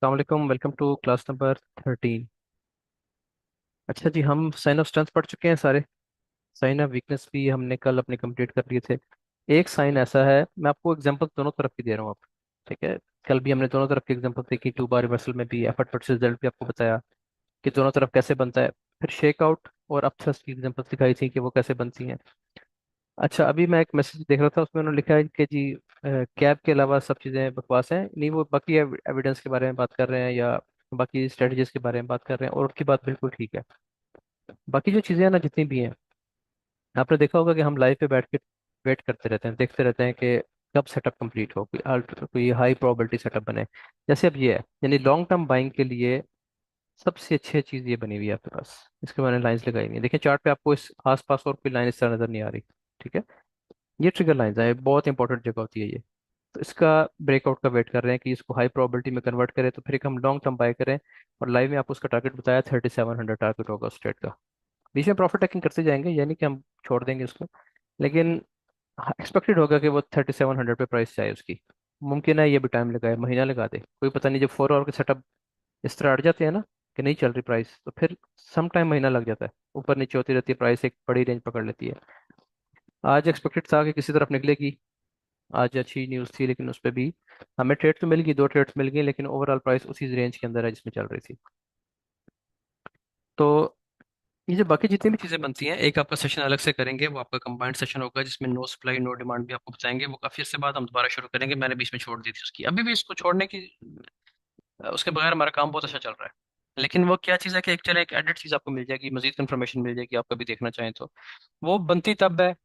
वालेकुम, welcome to class number 13। अच्छा जी, हम साइन ऑफ स्ट्रेंथ पढ़ चुके हैं सारे। साइन ऑफ वीकनेस भी हमने कल अपने कंप्लीट कर लिए थे। एक साइन ऐसा है, मैं आपको एग्जांपल दोनों तरफ की दे रहा हूँ आप। ठीक है। कल भी हमने दोनों तरफ की एग्जांपल देखी, टू बार रिवर्सल में भी एफर्ट वर्सेस रिजल्ट भी आपको बताया कि दोनों तरफ कैसे बनता है। फिर शेक आउट और अपथ्रस्ट की एग्जांपल दिखाई थी कि वो कैसे बनती हैं। अच्छा, अभी मैं एक मैसेज देख रहा था, उसमें उन्होंने लिखा है कि जी कैब के अलावा सब चीज़ें बकवास हैं, नहीं वो बाकी एविडेंस के बारे में बात कर रहे हैं या बाकी स्ट्रेटजीज के बारे में बात कर रहे हैं, और उनकी बात बिल्कुल ठीक है। बाकी जो चीज़ें हैं ना, जितनी भी हैं, आपने देखा होगा कि हम लाइव पे बैठ के वेट करते रहते हैं, देखते रहते हैं कि कब सेटअप कंप्लीट हो, कोई हाई प्रोबेबिलिटी सेटअप बने। जैसे अब ये है, यानी लॉन्ग टर्म बाइंग के लिए सबसे अच्छी चीज़ ये बनी हुई है आपके पास। इसके मैंने लाइंस लगाई हुई है, देखिए चार्ट पे आपको इस आसपास और कोई लाइन इस तरह नजर नहीं आ रही। ठीक है। ये ट्रिगर लाइंस है, बहुत इंपॉर्टेंट जगह होती है ये। तो इसका ब्रेकआउट का वेट कर रहे हैं कि इसको हाई प्रोबेबिलिटी में कन्वर्ट करें, तो फिर एक हम लॉन्ग टर्म बाय करें। और लाइव में आपको उसका टारगेट बताया, 3700 टारगेट होगा उस ट्रेड का। बीच में प्रॉफिट टेकिंग करते जाएंगे, यानी कि हम छोड़ देंगे उसको, लेकिन एक्सपेक्टेड होगा कि वो 3700 पे प्राइस जाए उसकी। मुमकिन है ये भी टाइम लगाए, महीना लगा दे, कोई पता नहीं। जब 4 आवर के सेटअप इस तरह अट जाते हैं ना कि नहीं चल रही प्राइस, तो फिर सम टाइम महीना लग जाता है, ऊपर नीचे होती रहती है प्राइस, एक बड़ी रेंज पकड़ लेती है। आज एक्सपेक्टेड था कि किसी तरफ निकलेगी, आज अच्छी न्यूज़ थी, लेकिन उस पर भी हमें ट्रेड तो मिल गई, 2 ट्रेड्स मिल गई, लेकिन ओवरऑल प्राइस उसी रेंज के अंदर है जिसमें चल रही थी। तो ये जो बाकी जितनी भी चीज़ें बनती हैं, एक आपका सेशन अलग से करेंगे, वो आपका कंबाइंड सेशन होगा जिसमें नो सप्लाई नो डिमांड भी आपको बताएंगे। वो काफ़ी अर्से बाद हम दोबारा शुरू करेंगे, मैंने बीच में छोड़ दी थी उसकी, अभी भी इसको छोड़ने की उसके बगैर हमारा काम बहुत अच्छा चल रहा है। लेकिन वो क्या चीज़ है कि एक चले एक एडिट चीज़ आपको मिल जाएगी, मजीद कंफर्मेशन मिल जाएगी, आप कभी देखना चाहें तो। वो बनती तब है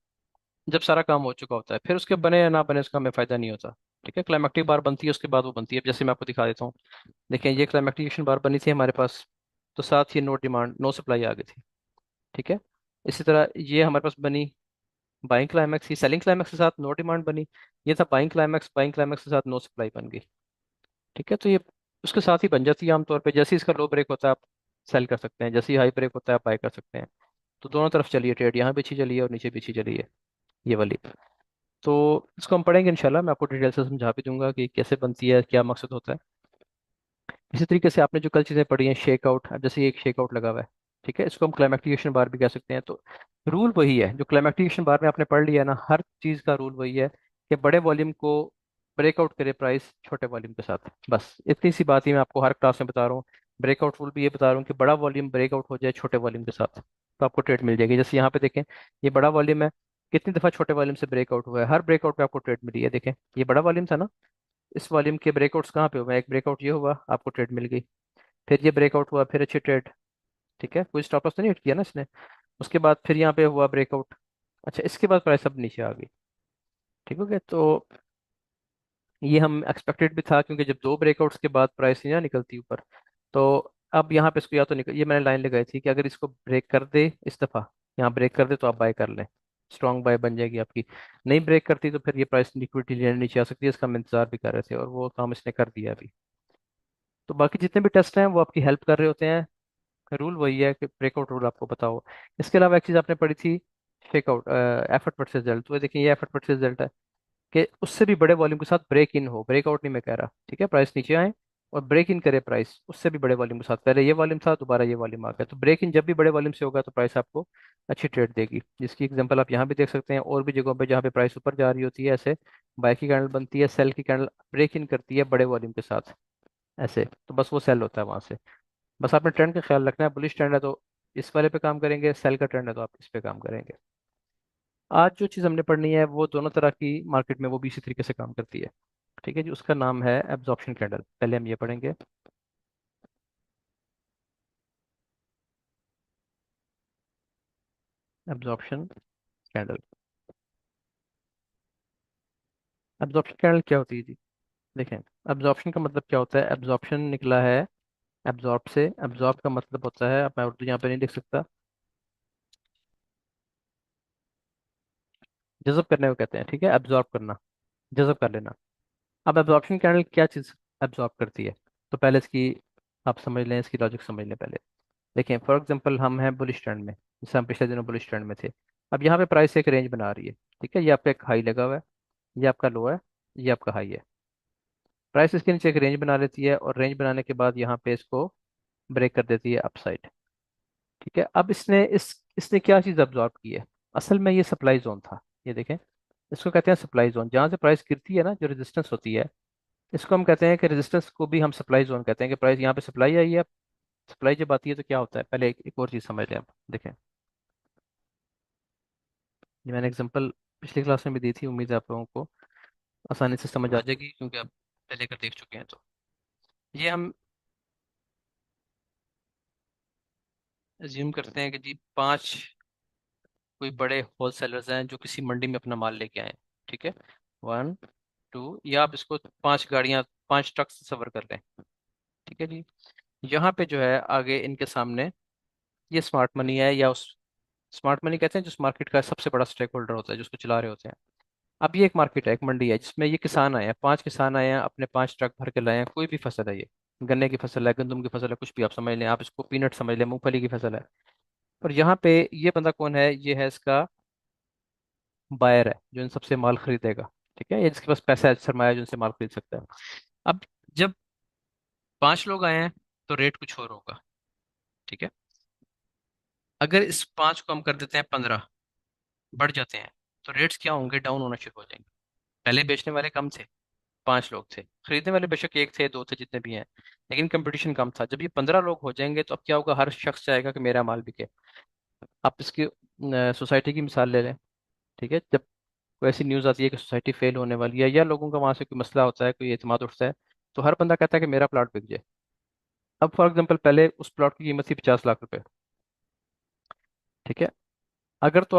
जब सारा काम हो चुका होता है, फिर उसके बने या ना बने उसका हमें फायदा नहीं होता। ठीक है। क्लाइमेक्टिक बार बनती है, उसके बाद वो बनती है, जैसे मैं आपको दिखा देता हूँ। देखिए, ये क्लाइमेक्टिक बार बनी थी हमारे पास, तो साथ ही नो डिमांड नो सप्लाई आ गई थी। ठीक है। इसी तरह ये हमारे पास बनी बाइंग क्लाइमैक्स, ही सेलिंग क्लाइमैक्स के साथ नो डिमांड बनी। ये था बाइंग क्लाइमैक्स के साथ नो सप्लाई बन गई। ठीक है। तो ये उसके साथ ही बन जाती है आमतौर पे, जैसे ही इसका लो ब्रेक होता है आप सेल कर सकते हैं, जैसे ही हाई ब्रेक होता है आप बाय कर सकते हैं। तो दोनों तरफ चलिए ट्रेड, यहाँ भी अच्छी चली है और नीचे भी अच्छी चली है, ये वाली। तो इसको हम पढ़ेंगे इंशाल्लाह, मैं आपको डिटेल से समझा भी दूंगा कि कैसे बनती है, क्या मकसद होता है। इसी तरीके से आपने जो कल चीज़ें पढ़ी हैं, शेक आउट, अब जैसे ये एक शेक आउट लगा हुआ है। ठीक है। इसको हम क्लाइमेक्टिकेशन बार भी कह सकते हैं। तो रूल वही है जो क्लाइमेक्टिकेशन बार में आपने पढ़ लिया है ना, हर चीज़ का रूल वही है कि बड़े वॉल्यूम को ब्रेकआउट करे प्राइस छोटे वॉल्यूम के साथ। बस इतनी सी बात ही मैं आपको हर क्लास में बता रहा हूँ। ब्रेकआउट रूल भी ये बता रहा हूँ कि बड़ा वॉल्यूम ब्रेकआउट हो जाए छोटे वॉल्यूम के साथ, तो आपको ट्रेड मिल जाएगी। जैसे यहाँ पे देखें, ये बड़ा वॉल्यूम है, कितनी दफ़ा छोटे वॉल्यूम से ब्रेकआउट हुआ है, हर ब्रेकआउट पे आपको ट्रेड मिली है। देखें, ये बड़ा वॉल्यूम था ना, इस वॉल्यूम के ब्रेकआउट्स कहाँ पे हुए हैं, एक ब्रेकआउट ये हुआ, आपको ट्रेड मिल गई। फिर ये ब्रेकआउट हुआ, फिर अच्छी ट्रेड। ठीक है, कोई स्टॉप लॉस तो नहीं हिट किया ना इसने। उसके बाद फिर यहाँ पे हुआ ब्रेकआउट। अच्छा, इसके बाद प्राइस अब नीचे आ गई। ठीक हो गया। तो ये हम एक्सपेक्टेड भी था, क्योंकि जब 2 ब्रेकआउट्स के बाद प्राइस यहाँ निकलती ऊपर, तो अब यहाँ पे इसको या तो निकल, ये मैंने लाइन लगाई थी कि अगर इसको ब्रेक कर दे इस दफ़ा, यहाँ ब्रेक कर दे तो आप बाय कर लें, स्ट्रॉन्ग बाय बन जाएगी आपकी। नहीं ब्रेक करती तो फिर ये प्राइस लिक्विडिटी लेने नीचे आ सकती है, इसका हम इंतजार भी कर रहे थे और वो काम इसने कर दिया अभी। तो बाकी जितने भी टेस्ट हैं वो आपकी हेल्प कर रहे होते हैं। रूल वही है कि ब्रेकआउट रूल आपको पता हो। इसके अलावा एक चीज़ आपने पढ़ी थी, शेकआउट, एफर्ट वर्सेस रिजल्ट। तो ये देखिए, ये एफर्ट वर्सेस रिजल्ट है कि उससे भी बड़े वॉल्यूम के साथ ब्रेक इन हो, ब्रेकआउट नहीं मैं कह रहा, ठीक है, प्राइस नीचे आए और ब्रेक इन करे प्राइस उससे भी बड़े वॉल्यूम के साथ। पहले ये वॉल्यूम था, दोबारा ये वॉल्यूम आ गया, तो ब्रेक इन जब भी बड़े वॉल्यूम से होगा तो प्राइस आपको अच्छी ट्रेड देगी, जिसकी एग्जांपल आप यहाँ भी देख सकते हैं, और भी जगहों पे जहाँ पे प्राइस ऊपर जा रही होती है, ऐसे बाय की कैंडल बनती है, सेल की कैंडल ब्रेक इन करती है बड़े वॉल्यूम के साथ, ऐसे, तो बस वो सेल होता है वहां से। बस आपने ट्रेंड का ख्याल रखना है, बुलिश ट्रेंड है तो इस वाले पे काम करेंगे, सेल का ट्रेंड है तो आप इस पे काम करेंगे। आज जो चीज़ हमने पढ़नी है वो दोनों तरह की मार्केट में वो भी इसी तरीके से काम करती है। ठीक है जी, उसका नाम है एब्जॉर्प्शन कैंडल, पहले हम ये पढ़ेंगे। Absorption candle. एब्जॉर्प्शन कैंडल क्या होती है जी? देखें, एब्जॉर्प्शन का मतलब क्या होता है, एब्जॉर्प्शन निकला है एब्जॉर्ब से। एब्जॉर्ब का मतलब होता है, अब मैं उर्दू यहाँ पे नहीं लिख सकता, जज़ब करने को कहते हैं। ठीक है, एब्जॉर्ब करना, जज़ब कर लेना। अब एब्जॉर्प्शन कैंडल क्या चीज़ एब्जॉर्ब करती है, तो पहले इसकी आप समझ लें, इसकी लॉजिक समझ लें पहले। देखें, फॉर एग्जांपल हम हैं बुलिश ट्रेंड में, जैसे हम पिछले दिनों बुलिश ट्रेंड में थे। अब यहाँ पे प्राइस एक रेंज बना रही है। ठीक है, ये आपका एक हाई लगा हुआ है, ये आपका लो है, ये आपका हाई है। प्राइस इसके नीचे एक रेंज बना लेती है, और रेंज बनाने के बाद यहाँ पे इसको ब्रेक कर देती है अपसाइड। ठीक है, अब इसने क्या चीज़ अब्जॉर्ब की है? असल में ये सप्लाई जोन था। ये देखें, इसको कहते हैं सप्लाई जोन। जहाँ से प्राइस गिरती है ना, जो रेजिस्टेंस होती है, इसको हम कहते हैं कि रेजिस्टेंस को भी हम सप्लाई जोन कहते हैं, कि प्राइस यहाँ पे सप्लाई आई है। सप्लाई जब आती है तो क्या होता है, पहले एक और चीज़ समझ लें आप। देखें, ये मैंने एग्जांपल पिछली क्लास में भी दी थी, उम्मीद है आप लोगों को आसानी से समझ आ जाएगी, क्योंकि आप पहले कर देख चुके हैं। तो ये हम अज्यूम करते हैं कि जी पांच कोई बड़े होलसेलर्स हैं जो किसी मंडी में अपना माल लेके आए हैं। ठीक है, वन, टू, या आप इसको पांच गाड़ियां, पांच ट्रक से सफर कर लें। ठीक है जी, यहाँ पे जो है आगे इनके सामने ये स्मार्ट मनी है, या उस स्मार्ट मनी कहते हैं जिस मार्केट का सबसे बड़ा स्टेक होल्डर होता है, जिसको चला रहे होते हैं। अब ये एक मार्केट है, एक मंडी है, जिसमें ये किसान आए हैं, पांच किसान आए हैं, अपने पांच ट्रक भर के लाए हैं, कोई भी फसल है ये। गन्ने की फसल है, गंदम की फसल है, कुछ भी आप समझ लें, आप इसको पीनट समझ लें, मूंगफली की फसल है। और यहाँ पे ये बंदा कौन है? ये है इसका बायर है, जो इन सबसे माल खरीदेगा। ठीक है, ये जिसके पास पैसा है, सरमाया है, जो इनसे माल खरीद सकता है। अब जब पांच लोग आए हैं तो रेट कुछ और होगा। ठीक है, अगर इस पांच को हम कर देते हैं 15, बढ़ जाते हैं, तो रेट्स क्या होंगे? डाउन होना शुरू हो जाएंगे। पहले बेचने वाले कम थे, पांच लोग थे, खरीदने वाले बेशक एक थे, दो थे, जितने भी हैं, लेकिन कंपटीशन कम था। जब ये 15 लोग हो जाएंगे तो अब क्या होगा? हर शख्स चाहेगा कि मेरा माल बिके। आप इसकी सोसाइटी की मिसाल ले लें। ठीक है, जब कोई ऐसी न्यूज़ आती है कि सोसाइटी फेल होने वाली है, या लोगों का वहां से कोई मसला होता है, कोई एतमाद उठता है, तो हर बंदा कहता है कि मेरा प्लॉट बिक जाए। अब फॉर एग्जांपल, पहले उस प्लॉट की कीमत थी 50 लाख रुपए। ठीक है, अगर तो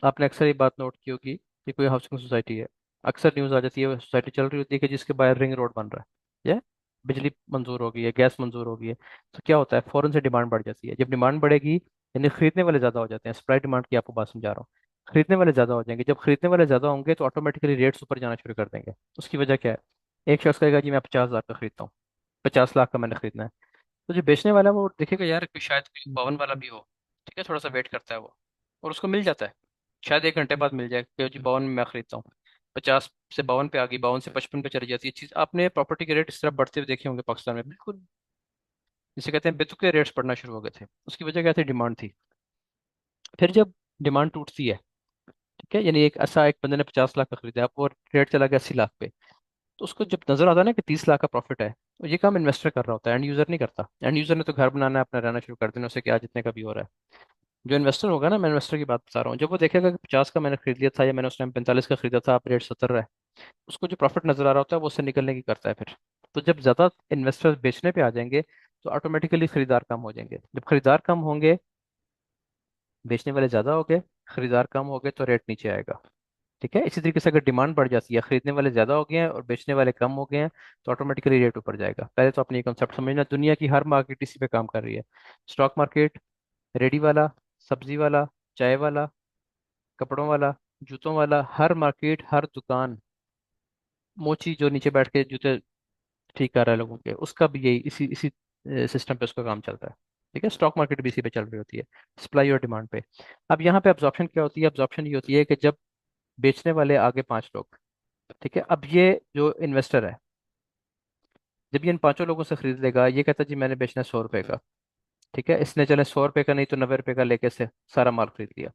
आपने अक्सर ये बात नोट की होगी कि कोई हाउसिंग सोसाइटी है, अक्सर न्यूज़ आ जाती है, सोसाइटी चल रही होती है कि जिसके बाहर रिंग रोड बन रहा है, या बिजली मंजूर हो गई है, गैस मंजूर हो गई है, तो क्या होता है? फौरन से डिमांड बढ़ जाती है। जब डिमांड बढ़ेगी, यानी खरीदने वाले ज़्यादा हो जाते हैं, सप्लाई डिमांड की आपको बात समझा रहा हूँ। खरीदने वाले ज़्यादा हो जाएंगे, जब खरीदने वाले ज़्यादा होंगे तो ऑटोमेटिकली रेट्स ऊपर जाना शुरू कर देंगे। उसकी वजह क्या है? एक शख्स कहेगा जी मैं 50 लाख का खरीदता हूँ, 50 लाख का मैंने खरीदना है। तो जो बेचने वाला है वो देखेगा यार कि शायद कोई 52 वाला भी हो। ठीक है, थोड़ा सा वेट करता है वो, और उसको मिल जाता है। शायद एक घंटे बाद मिल जाए कि जी 52 में मैं खरीदता हूँ। 50 से 52 पे आ गई, 52 से 55 पे चली जाती है चीज। आपने प्रॉपर्टी के रेट इस तरह बढ़ते हुए देखे होंगे पाकिस्तान में, बिल्कुल जिसे कहते हैं बेतुके रेट्स पड़ना शुरू हो गए थे। उसकी वजह क्या थी? डिमांड थी। फिर जब डिमांड टूटती है, ठीक है, यानी एक बंदे ने 50 लाख का खरीदा, अब वो रेट चला गया 80 लाख पे, तो उसको जब नजर आता है ना कि 30 लाख का प्रॉफिट है, तो ये काम इन्वेस्टर कर रहा होता है, एंड यूजर नहीं करता। एंड यूजर ने तो घर बनाना है, अपना रहना शुरू कर देना, उसे क्या जितने का भी हो रहा है। जो इन्वेस्टर होगा ना, मैं इन्वेस्टर की बात बता रहा हूँ, जब वो देखेगा कि 50 का मैंने खरीद लिया था, या मैंने उस टाइम 45 का खरीदा था, आप रेट 70 है, उसको जो प्रॉफिट नजर आ रहा होता है वो उससे निकलने की करता है फिर। तो जब ज्यादा इन्वेस्टर्स बेचने पे आ जाएंगे, तो ऑटोमेटिकली खरीदार कम हो जाएंगे। जब खरीदार कम होंगे, बेचने वाले ज्यादा हो गए, खरीदार कम हो गए, तो रेट नीचे आएगा। ठीक है, इसी तरीके से अगर डिमांड बढ़ जाती है, खरीदने वाले ज्यादा हो गए हैं और बेचने वाले कम हो गए हैं, तो ऑटोमेटिकली रेट ऊपर जाएगा। पहले तो अपनी ये कंसेप्ट समझना, दुनिया की हर मार्केट इसी पे काम कर रही है। स्टॉक मार्केट, रेडी वाला, सब्जी वाला, चाय वाला, कपड़ों वाला, जूतों वाला, हर मार्केट, हर दुकान, मोची जो नीचे बैठ के जूते ठीक कर रहा है लोगों के, उसका भी यही इसी इसी सिस्टम पे उसका काम चलता है। ठीक है, स्टॉक मार्केट भी इसी पे चल रही होती है, सप्लाई और डिमांड पे। अब यहाँ पे अब्जॉर्प्शन क्या होती है? अब्जॉर्प्शन ये होती है कि जब बेचने वाले आगे पांच लोग, ठीक है, अब ये जो इन्वेस्टर है, जब ये इन पांचों लोगों से खरीद लेगा, ये कहता है जी मैंने बेचना है 100 रुपए का। ठीक है, इसने चले 100 रुपए का नहीं तो 90 रुपए का लेके से सारा माल खरीद लिया।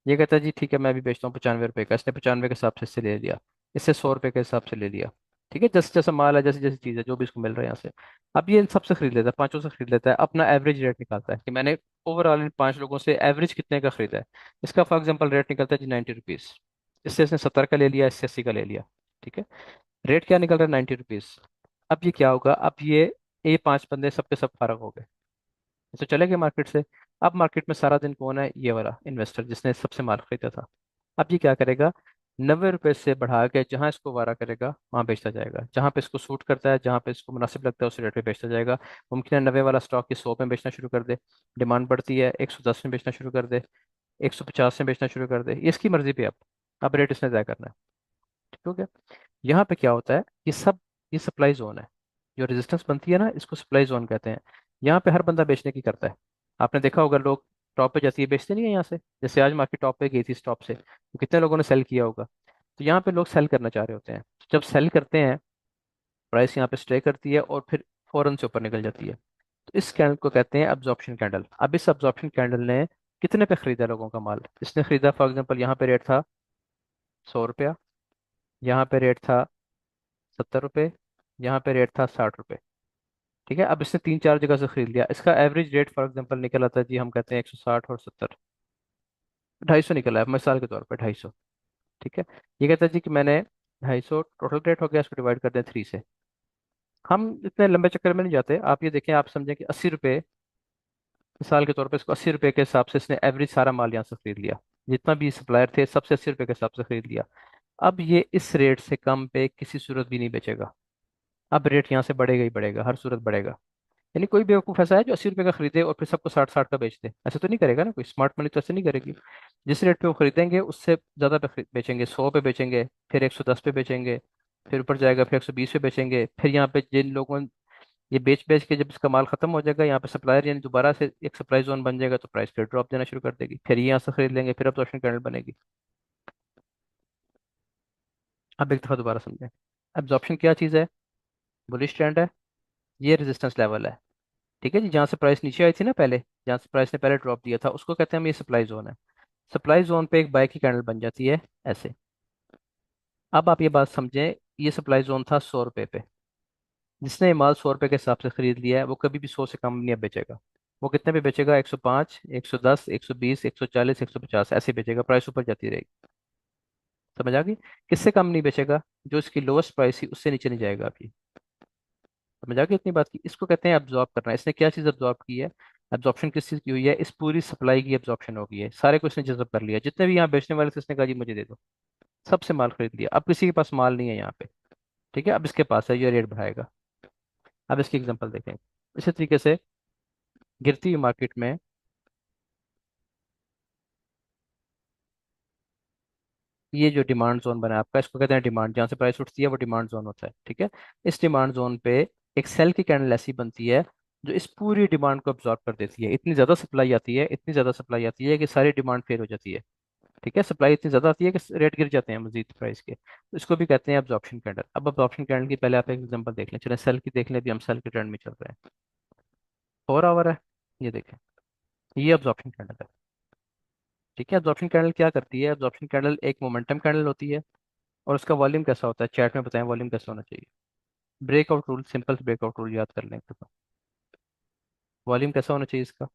ये कहता है जी ठीक है मैं भी बेचता हूँ 95 रुपए का, इसने 95 के हिसाब से इससे ले लिया, इससे 100 रुपए के हिसाब से ले लिया। ठीक है, जैसे जैसा माल है, जैसी जैसी चीज़ है, जो भी इसको मिल रहा है यहाँ से, अब ये इन सबसे खरीद लेता है, पांचों से खरीद लेता है, अपना एवरेज रेट निकालता है कि मैंने ओवरऑल इन पांच लोगों से एवरेज कितने का खरीदा है। इसका फॉर एग्जाम्पल रेट निकलता है जी 90 रुपीज़। इससे इसने 70 का ले लिया, इससे 80 का ले लिया। ठीक है, रेट क्या निकल रहा है? 90 रुपीज़। अब ये क्या होगा? अब ये पांच बंदे सबके सब फारग हो गए, तो चले गए मार्केट से। अब मार्केट में सारा दिन कौन है? ये वाला इन्वेस्टर जिसने सबसे माल खरीदा था। अब ये क्या करेगा? 90 रुपए से बढ़ा के जहां इसको वारा करेगा वहां बेचता जाएगा, जहां पे इसको सूट करता है, जहां पे इसको मुनासिब लगता है, उस रेट पे बेचता जाएगा। मुमकिन है 90 वाला स्टॉक की 100 में बेचना शुरू कर दे, डिमांड बढ़ती है 110 में बेचना शुरू कर दे, 150 में बेचना शुरू कर दे, ये इसकी मर्जी पे। अब रेट इसने तय करना है। ठीक हो गया? यहाँ पे क्या होता है? ये सप्लाई जोन है। जो रेजिस्टेंस बनती है ना, इसको सप्लाई जोन कहते हैं। यहाँ पे हर बंदा बेचने की करता है। आपने देखा होगा लोग टॉप पे जाती है, बेचते नहीं है यहाँ से। जैसे आज मार्केट टॉप पे गई थी, स्टॉप से, तो कितने लोगों ने सेल किया होगा। तो यहाँ पे लोग सेल करना चाह रहे होते हैं, तो जब सेल करते हैं प्राइस यहाँ पे स्टे करती है और फिर फौरन से ऊपर निकल जाती है। तो इस कैंडल को कहते हैं अब्जॉर्प्शन कैंडल। अब इस अब्जॉर्प्शन कैंडल ने कितने पे खरीदा लोगों का माल? इसने खरीदा फॉर एग्जांपल, यहाँ पे रेट था 100 रुपया, यहाँ पे रेट था 70 रुपये, यहाँ पे रेट था 60 रुपये। ठीक है, अब इसने तीन चार जगह से खरीद लिया, इसका एवरेज रेट फॉर एग्जांपल निकल आता है जी, हम कहते हैं 160 और 70, 250 निकला है मिसाल के तौर पर, 250। ठीक है, ये कहता है जी कि मैंने 250 टोटल रेट हो गया, इसको डिवाइड कर दें 3 से। हम इतने लंबे चक्कर में नहीं जाते, आप ये देखें, आप समझें कि 80 रुपये, मिसाल के तौर पर इसको 80 रुपये के हिसाब से इसने एवरेज सारा माल यहाँ से खरीद लिया, जितना भी सप्लायर थे सबसे 80 रुपये के हिसाब से खरीद लिया। अब ये इस रेट से कम पे किसी सूरत भी नहीं बेचेगा। अब रेट यहाँ से बढ़ेगा ही बढ़ेगा, हर सूरत बढ़ेगा। यानी कोई बेवकूफ़ ऐसा है जो 80 रुपये का खरीदे और फिर सबको 60 60 का बेच दे? ऐसे तो नहीं करेगा ना, कोई स्मार्ट मनी तो ऐसे नहीं करेगी। जिस रेट पे वो खरीदेंगे उससे ज़्यादा पे बेचेंगे, 100 पे बेचेंगे, फिर 110 पे बेचेंगे, फिर ऊपर जाएगा, फिर 120 पे बेचेंगे, फिर यहाँ पे जिन लोगों, ये बेच बेच के जब इसका माल खत्म हो जाएगा, यहाँ पे सप्लायर यानी दोबारा से एक सप्लाई जोन बन जाएगा, तो प्राइस फिर ड्रॉप देना शुरू कर देगी, फिर ये यहाँ से खरीद लेंगे, फिर अब्जॉर्प्शन कैंडल बनेगी। अब एक दफ़ा दोबारा समझें, एब्जॉर्प्शन क्या चीज़ है? बुलिश ट्रेंड है, ये रेजिस्टेंस लेवल है। ठीक है जी, जहाँ से प्राइस नीचे आई थी ना पहले, जहाँ से प्राइस ने पहले ड्रॉप दिया था, उसको कहते हैं हम ये सप्लाई जोन है। सप्लाई जोन पे एक बाय की कैंडल बन जाती है ऐसे। अब आप ये बात समझें, ये सप्लाई जोन था 100 रुपये पे, जिसने ये माल 100 रुपये के हिसाब से खरीद लिया है वो कभी भी 100 से कम नहीं अब बेचेगा। वो कितने पे बेचेगा? 105, 110, 120, 140, 150, ऐसे बेचेगा, प्राइस ऊपर जाती रहेगी। समझ आ गई? किससे कम नहीं बेचेगा? जो इसकी लोएस्ट प्राइस थी उससे नीचे नहीं जाएगा अभी। समझ आ गई इतनी बात की? इसको कहते हैं अब्जॉर्ब करना। इसने क्या चीज़ अब्जॉर्ब की है? एब्जॉर्प्शन किस चीज़ की हुई है? इस पूरी सप्लाई की एब्जॉर्प्शन हो गई है, सारे को इसने जज़ब कर लिया, जितने भी यहाँ बेचने वाले थे इसने कहा जी मुझे दे दो, सबसे माल खरीद लिया, अब किसी के पास माल नहीं है यहाँ पे। ठीक है, अब इसके पास है, ये रेट बढ़ाएगा। अब इसकी एग्जांपल देखें, इसी तरीके से गिरती हुई मार्केट में, ये जो डिमांड जोन बना है आपका, इसको कहते हैं डिमांड, जहाँ से प्राइस उठती है वो डिमांड जोन होता है। ठीक है, इस डिमांड जोन पे एक सेल की कैंडल ऐसी बनती है जो इस पूरी डिमांड को अब्जॉर्ब कर देती है। इतनी ज़्यादा सप्लाई आती है, इतनी ज़्यादा सप्लाई आती है कि सारी डिमांड फेल हो जाती है। ठीक है, सप्लाई इतनी ज़्यादा आती है कि रेट गिर जाते हैं मजीद प्राइस के, तो इसको भी कहते हैं अब्जॉर्प्शन कैंडल। अब अब्जॉर्प्शन कैंडल की पहले आप एक एग्जांपल देख लें, चलें सेल की देख लें, अभी हम सेल के ट्रेंड में चल रहे हैं। 4 आवर है, ये देखें, ये अब्जॉर्प्शन कैंडल है। ठीक है, अब्जॉर्प्शन कैंडल क्या करती है? अब्जॉर्प्शन कैंडल एक मोमेंटम कैंडल होती है, और उसका वॉल्यूम कैसा होता है? चैट में बताएं वॉल्यूम कैसा होना चाहिए। Breakout rule, simple breakout rule याद कर लें तो। वॉल्यूम कैसा होना चाहिए इसका?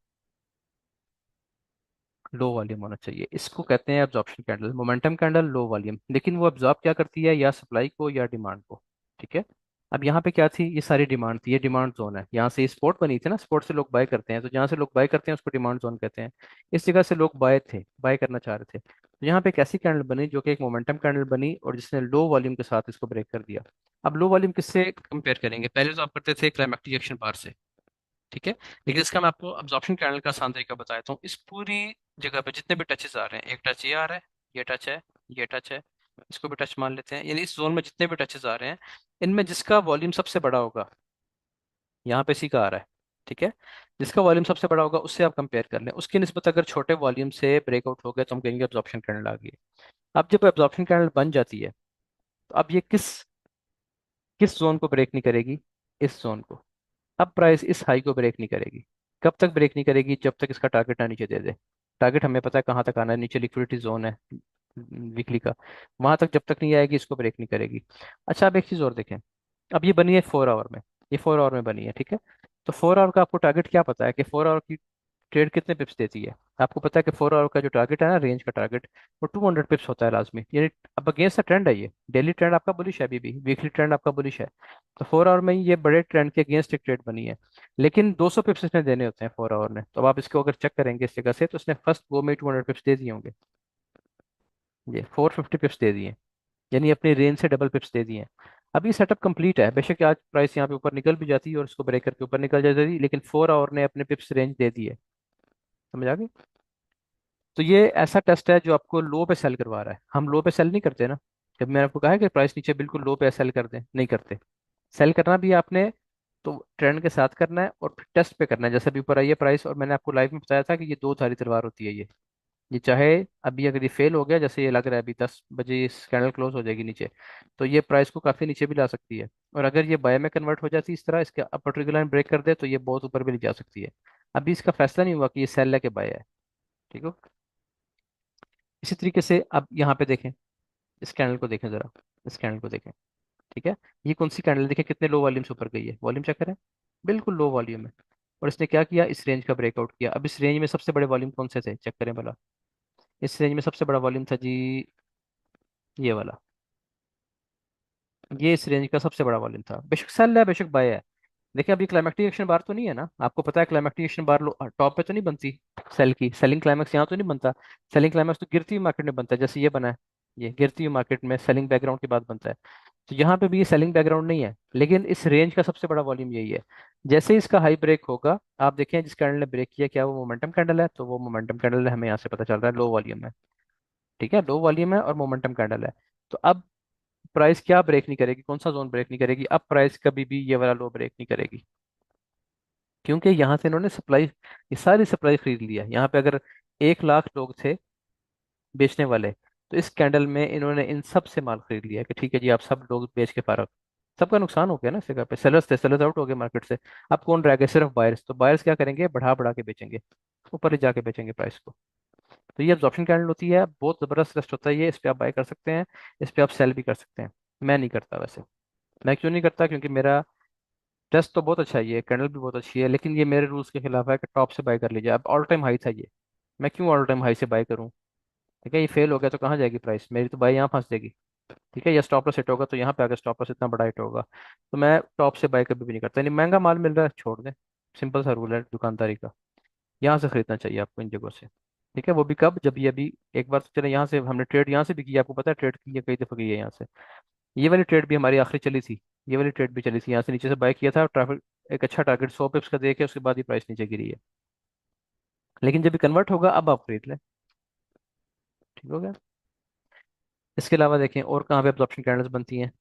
लो वॉल्यूम होना चाहिए। इसको कहते हैं absorption candle, momentum candle, low volume. लेकिन वो अब्जॉर्ब क्या करती है? या सप्लाई को या डिमांड को। ठीक है, अब यहाँ पे क्या थी? ये सारी डिमांड थी, ये डिमांड जोन है, यहाँ से स्पॉट बनी थी ना, स्पॉट से लोग बाय करते हैं, तो जहाँ से लोग बाय करते हैं उसको डिमांड जोन कहते हैं। इस जगह से लोग बाय थे, बाय करना चाह रहे थे, तो यहाँ पे एक ऐसी कैंडल बनी जो कि एक मोमेंटम कैंडल बनी, और जिसने लो वॉल्यूम के साथ इसको ब्रेक कर दिया। अब लो वॉल्यूम किससे कंपेयर करेंगे? पहले तो आप करते थे क्लाइमेक्टिक एक्शन बार से। ठीक है, लेकिन इसका मैं आपको अब्जॉर्प्शन कैंडल का आसान तरीका बता देता हूँ। इस पूरी जगह पे जितने भी टचेस आ रहे हैं, एक टच ये आ रहा है, ये टच है, ये टच है, इसको भी टच मान लेते हैं, यानी इस जोन में जितने भी टचेस आ रहे हैं, इनमें जिसका वॉल्यूम सबसे बड़ा होगा, यहाँ पे सी का आ रहा है। ठीक है, जिसका वॉल्यूम सबसे बड़ा होगा उससे आप कंपेयर कर लें, उसकी निस्बत अगर छोटे वॉल्यूम से ब्रेकआउट हो गया तो हम कहेंगे अब्जॉर्प्शन कैंडल आ गई है। अब जब अब्जॉर्प्शन कैंडल बन जाती है, तो अब ये किस किस जोन को ब्रेक नहीं करेगी? इस जोन को। अब प्राइस इस हाई को ब्रेक नहीं करेगी। कब तक ब्रेक नहीं करेगी? जब तक इसका टारगेट ना नीचे दे दे। टारगेट हमें पता है कहाँ तक आना है, नीचे लिक्विडिटी जोन है वीकली का, वहां तक जब तक नहीं आएगी इसको ब्रेक नहीं करेगी। अच्छा, अब एक चीज और देखें, अब ये बनी है 4 आवर में, ये 4 आवर में बनी है। ठीक है, तो 4 आवर का आपको टारगेट क्या पता है कि 4 आवर की ट्रेड कितने पिप्स देती है? आपको पता है कि 4 आवर का जो टारगेट है ना, रेंज का टारगेट, वो 200 पिप्स होता है लाजमी, यानी अब अगेंस्ट द ट्रेंड है ये। डेली ट्रेंड आपका बुलिश है, अभी भी वीकली ट्रेंड आपका बुलिश है, तो 4 आवर में ही ये बड़े ट्रेंड के अगेंस्ट एक ट्रेड बनी है। लेकिन 200 पिप्स इसने देने होते हैं 4 आवर में, तो अब आप इसको अगर चेक करेंगे इस जगह से, तो इसने फर्स्ट गो में 200 पिप्स दे दिए होंगे, ये 450 पिप्स दे दिए, यानी अपनी रेंज से डबल पिप्स दे दिए हैं। अभी सेटअप कंप्लीट है, बेशक आज प्राइस यहाँ पे ऊपर निकल भी जाती है और इसको ब्रेक करके ऊपर निकल जाती है, लेकिन 4 आवर ने अपने पिप्स रेंज दे दी है। समझ आ गई? तो ये ऐसा टेस्ट है जो आपको लो पे सेल करवा रहा है। हम लो पे सेल नहीं करते ना, जब मैंने आपको कहा है कि प्राइस नीचे बिल्कुल लो पे सेल कर दें, नहीं करते। सेल करना भी है आपने तो ट्रेंड के साथ करना है, और फिर टेस्ट पे करना है। जैसे अभी ऊपर आई है प्राइस, और मैंने आपको लाइव में बताया था कि ये दो धारी तलवार होती है ये। ये चाहे अभी अगर ये फेल हो गया, जैसे ये लग रहा है अभी 10 बजे इस कैंडल क्लोज हो जाएगी नीचे, तो ये प्राइस को काफी नीचे भी ला सकती है। और अगर ये बाय में कन्वर्ट हो जाती है इस तरह, इसके अपर ट्रिगर लाइन ब्रेक कर दे, तो ये बहुत ऊपर भी ले जा सकती है। अभी इसका फैसला नहीं हुआ कि ये सेल है कि बाय है। ठीक है। इसी तरीके से अब यहाँ पे देखें, इस कैंडल को देखें जरा, इस कैंडल को देखें। ठीक है। ये कौन सी कैंडल, देखें कितने लो वॉल्यूम से ऊपर गई है, वॉल्यूम चेक करें, बिल्कुल लो वॉल्यूम है। और इसने क्या किया, इस रेंज का ब्रेकआउट किया। अब इस रेंज में सबसे बड़े वॉल्यूम कौन से थे, चेक करें भला। इस रेंज में सबसे बड़ा वॉल्यूम था जी, ये वाला। ये इस रेंज का सबसे बड़ा वॉल्यूम था। बेशक सेल है, बेशक बाय है। देखिए अभी क्लाइमेक्टिक एक्शन बार तो नहीं है ना, आपको पता है क्लाइमेक्टिक एक्शन बार टॉप पे तो नहीं बनती। सेल की सेलिंग क्लाइमेक्स यहाँ तो नहीं बनता। सेलिंग क्लाइमेक्स तो गिरती हुई मार्केट में बनता है, जैसे ये बना है। ये गिरती हुई मार्केट में सेलिंग बैकग्राउंड के बाद बनता है। तो यहाँ पे भी ये सेलिंग बैकग्राउंड नहीं है, लेकिन इस रेंज का सबसे बड़ा वॉल्यूम यही है। जैसे ही इसका हाई ब्रेक होगा, आप देखें जिस कैंडल ने ब्रेक किया, क्या वो मोमेंटम कैंडल है, तो वो मोमेंटम कैंडल है, हमें यहाँ से पता चल रहा है लो वॉल्यूम है। ठीक है, लो वॉल्यूम है और मोमेंटम कैंडल है। तो अब प्राइस क्या ब्रेक नहीं करेगी, कौन सा जोन ब्रेक नहीं करेगी, अब प्राइस कभी भी ये वाला लो ब्रेक नहीं करेगी। क्योंकि यहाँ से इन्होंने सप्लाई, ये सारी सप्लाई खरीद लिया। यहाँ पे अगर 1 लाख लोग थे बेचने वाले, तो इस कैंडल में इन्होंने इन सब से माल खरीद लिया कि ठीक है जी, आप सब लोग बेच के फारग। सबका नुकसान हो गया ना इस जगह पे, सेलर्स थे, सेलर्स आउट हो गए मार्केट से। अब कौन रह गए, सिर्फ बायर्स। तो बायर्स क्या करेंगे, बढ़ा बढ़ा के बेचेंगे, ऊपर ही जाके बेचेंगे प्राइस को। तो ये अब्जॉर्प्शन कैंडल होती है, बहुत जबरदस्त रेस्ट होता है ये। इस पे आप बाय कर सकते हैं, इस पे आप सेल भी कर सकते हैं। मैं नहीं करता वैसे। मैं क्यों नहीं करता, क्योंकि मेरा टेस्ट तो बहुत अच्छा है, ये कैंडल भी बहुत अच्छी है, लेकिन ये मेरे रूल्स के खिलाफ है कि टॉप से बाय कर लीजिए। अब ऑल टाइम हाई था ये, मैं क्यों ऑल टाइम हाई से बाय करूं। ठीक है, ये फेल हो गया तो कहाँ जाएगी प्राइस, मेरी तो बाय यहाँ फंस जाएगी। ठीक है, या स्टॉप लॉस हिट होगा तो यहाँ पे आगे स्टॉप लॉस इतना बड़ा हिट होगा। तो मैं टॉप से बाय कभी भी नहीं करता, यानी महंगा माल मिल रहा है छोड़ दें। सिंपल सा रूल है दुकानदारी का। यहाँ से खरीदना चाहिए आपको, इन जगहों से। ठीक है, वो भी कब, जब ये अभी एक बार तो चले यहाँ से, हमने ट्रेड यहाँ से भी की है, आपको पता है ट्रेड की है, कई दफा की है यहाँ से। ये वाली ट्रेड भी हमारी आखिरी चली थी। ये वाली ट्रेड भी चली थी, यहाँ से नीचे से बाय किया था, ट्रैफिक एक अच्छा टारगेट 100 पिप्स का देके उसके बाद ही प्राइस नीचे गिरी है। लेकिन जब भी कन्वर्ट होगा, अब आप खरीद लें। ठीक हो गया। इसके अलावा देखें और कहाँ पे एब्जॉर्प्शन कैंडल्स बनती हैं।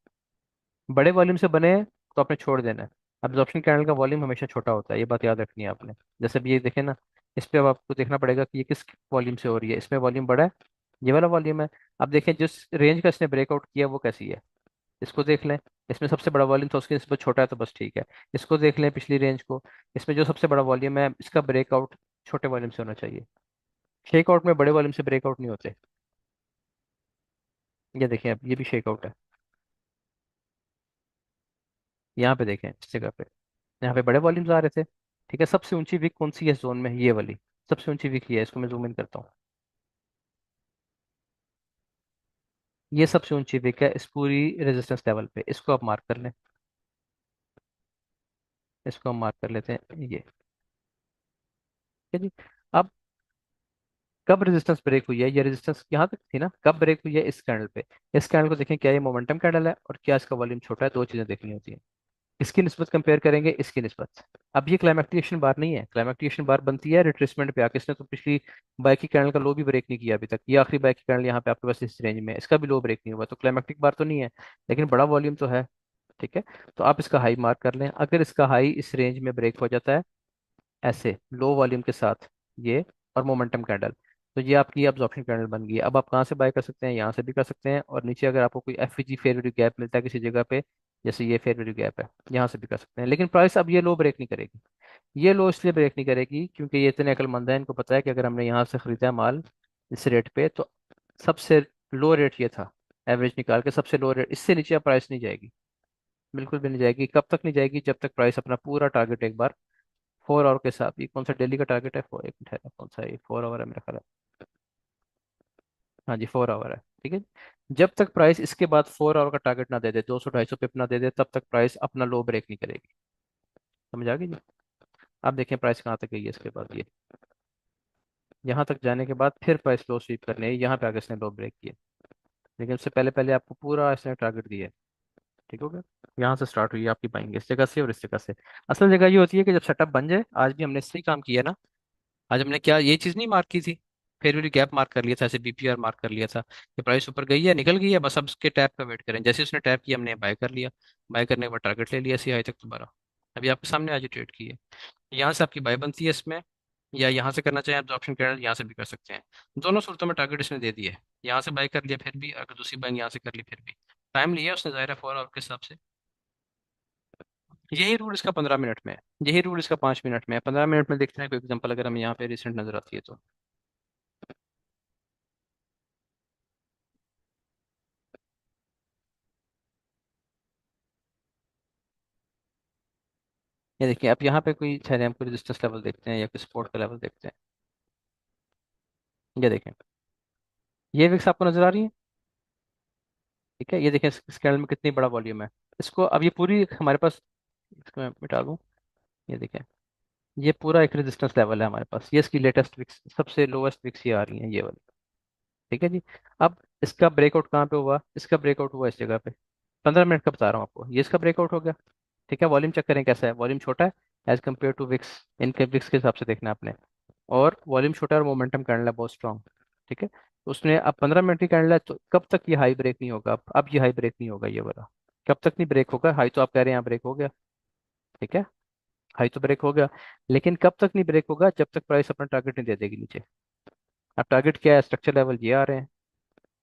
बड़े वॉल्यूम से बने तो आपने छोड़ देना है। एब्जॉर्प्शन कैंडल का वॉल्यूम हमेशा छोटा होता है, ये बात याद रखनी है आपने। जैसे अभी ये देखें ना, इस पे अब आपको देखना पड़ेगा कि ये किस वॉल्यूम से हो रही है। इसमें वॉल्यूम बड़ा है, ये वाला वॉल्यूम है। अब देखें जिस रेंज का इसने ब्रेकआउट किया वो कैसी है, इसको देख लें। इसमें सबसे बड़ा वॉल्यूम था, उसकी निस्बत छोटा है तो बस ठीक है। इसको देख लें पिछली रेंज को, इसमें जो सबसे बड़ा वॉल्यूम है इसका ब्रेकआउट छोटे वॉल्यूम से होना चाहिए। शेकआउट में बड़े वॉल्यूम से ब्रेकआउट नहीं होते। ये देखें, अब ये भी शेकआउट है। यहाँ पे देखें इस जगह पे, यहाँ पे बड़े वॉल्यूम्स आ रहे थे। ठीक है, सबसे ऊंची विक कौन सी है इस जोन में, ये वाली सबसे ऊंची विक ये है। इसको मैं जूम इन करता हूँ, ये सबसे ऊंची विक है इस पूरी रेजिस्टेंस लेवल पे। इसको आप मार्क कर लें, इसको हम मार्क कर लेते हैं ये। ठीक है जी। अब कब रेजिस्टेंस ब्रेक हुई है, ये रेजिस्टेंस यहाँ तक थी ना, कब ब्रेक हुई है, इस कैंडल पे। इस कैंडल को देखें, क्या ये मोमेंटम कैंडल है और क्या इसका वॉल्यूम छोटा है, दो चीजें देखनी होती हैं। इसकी निस्बत कंपेयर करेंगे इसकी निस्बत। अब ये क्लाइमेक्टिकेशन बार नहीं है, क्लाइमेक्टिकेशन बार बनती है रिट्रेसमेंट पे आके। इसने तो पिछली बाय की कैंडल का लो भी ब्रेक नहीं किया अभी तक। ये आखिरी बाय की कैंडल यहाँ पे आपके पास इस रेंज में है, इसका भी लो ब्रेक नहीं हुआ, तो क्लाइमेक्टिक बार तो नहीं है, लेकिन बड़ा वॉल्यूम तो है। ठीक है, तो आप इसका हाई मार्क कर लें। अगर इसका हाई इस रेंज में ब्रेक हो जाता है ऐसे लो वॉल्यूम के साथ, ये और मोमेंटम कैंडल, तो ये आपकी अब्जॉर्प्शन कैंडल बन गई है। अब आप कहाँ से बाय कर सकते हैं, यहाँ से भी कर सकते हैं, और नीचे अगर आपको कोई एफवीजी फेयर वैल्यू गैप मिलता है किसी जगह पे, जैसे ये फेयर वैल्यू गैप है, यहाँ से भी कर सकते हैं। लेकिन प्राइस अब ये लो ब्रेक नहीं करेगी। ये लो इसलिए ब्रेक नहीं करेगी क्योंकि ये इतने अक्लमंद है, इनको पता है कि अगर हमने यहाँ से खरीदा है माल इस रेट पे, तो सबसे लो रेट ये था। एवरेज निकाल के सबसे लो रेट, इससे नीचे अब प्राइस नहीं जाएगी, बिल्कुल भी नहीं जाएगी। कब तक नहीं जाएगी, जब तक प्राइस अपना पूरा टारगेट एक बार 4 आवर के साथ, ये कौन सा डेली का टारगेट है, एक मिनट है, कौन सा है, 4 आवर है मेरा ख्याल है। हाँ जी 4 आवर है। ठीक है, जब तक प्राइस इसके बाद 4 आवर का टारगेट ना दे दे, 200 250 पिप ना दे दे, तब तक प्राइस अपना लो ब्रेक नहीं करेगी। समझ आ गई जी। आप देखें प्राइस कहाँ तक गई है इसके बाद, ये यहाँ तक जाने के बाद फिर प्राइस लो स्वीप करने है, यहाँ पे आगे इसने लो ब्रेक किया। लेकिन उससे पहले पहले आपको पूरा इसने टारगेट दिया है। ठीक हो गया। यहाँ से स्टार्ट हुई है आपकी बाइंग, इस जगह से और इस जगह से। असल जगह ये होती है कि जब सेटअप बन जाए, आज भी हमने इससे ही काम किया ना। आज हमने क्या ये चीज नहीं मार्क की थी, फिर भी गैप मार्क कर लिया था, ऐसे बीपीआर मार्क कर लिया था कि प्राइस ऊपर गई है, निकल गई है, बस अब उसके टैप का वेट करें। जैसे उसने टैप किया हमने बाय कर लिया, बाय करने के बाद टारगेट ले लिया सी हाई तक दोबारा। अभी आपके सामने आज ट्रेड की है, यहाँ से आपकी बाय बनती है इसमें, या यहाँ से करना चाहें आप ऑप्शन कैंडल, यहाँ से भी कर सकते हैं। दोनों सूरतों में टारगेट इसने दे दिया है। यहाँ से बाई कर लिया फिर भी, अगर दूसरी बाइंग यहाँ से कर ली फिर भी। टाइम लिया उसने ज़ाहिर है 4 आवर के हिसाब से। यही रूल इसका 15 मिनट में है, यही रूल इसका 5 मिनट में है। 15 मिनट में देखते हैं कोई एग्जांपल अगर हमें यहाँ पे रिसेंट नजर आती है तो। ये देखिए, आप यहाँ पे कोई चाहे हम कोई रेजिस्टेंस लेवल देखते हैं या कोई सपोर्ट का लेवल देखते हैं। ये देखें, ये विक्स आपको नजर आ रही है। ठीक है, ये देखें इस कैंडल में कितनी बड़ा वॉल्यूम है। इसको अब ये पूरी हमारे पास, इसको मैं मिटा दूं। ये देखें, ये पूरा एक रेजिस्टेंस लेवल है हमारे पास। ये इसकी लेटेस्ट विक्स, सबसे लोवेस्ट विक्स ये आ रही है, ये वाली। ठीक है जी। अब इसका ब्रेकआउट कहाँ पे हुआ? इसका ब्रेकआउट हुआ इस जगह पे। 15 मिनट का बता रहा हूँ आपको, ये इसका ब्रेकआउट हो गया। ठीक है, वॉल्यूम चेक करें कैसा है, वॉल्यूम छोटा है एज कम्पेयर टू विक्स। इनके विक्स के हिसाब से देखना है आपने। और वॉल्यूम छोटा है और मोमेंटम कैंडल है बहुत स्ट्रांग। ठीक है, तो उसने अब 15 मिनट की कैंडल है, तो कब तक ये हाई ब्रेक नहीं होगा? अब ये हाई ब्रेक नहीं होगा ये वाला। कब तक नहीं ब्रेक होगा? हाई तो आप कह रहे हैं यहाँ ब्रेक हो गया। ठीक है, हाई तो ब्रेक हो गया, लेकिन कब तक नहीं ब्रेक होगा? जब तक प्राइस अपना टारगेट नहीं दे देगी नीचे। अब टारगेट क्या है? स्ट्रक्चर लेवल ये आ रहे हैं।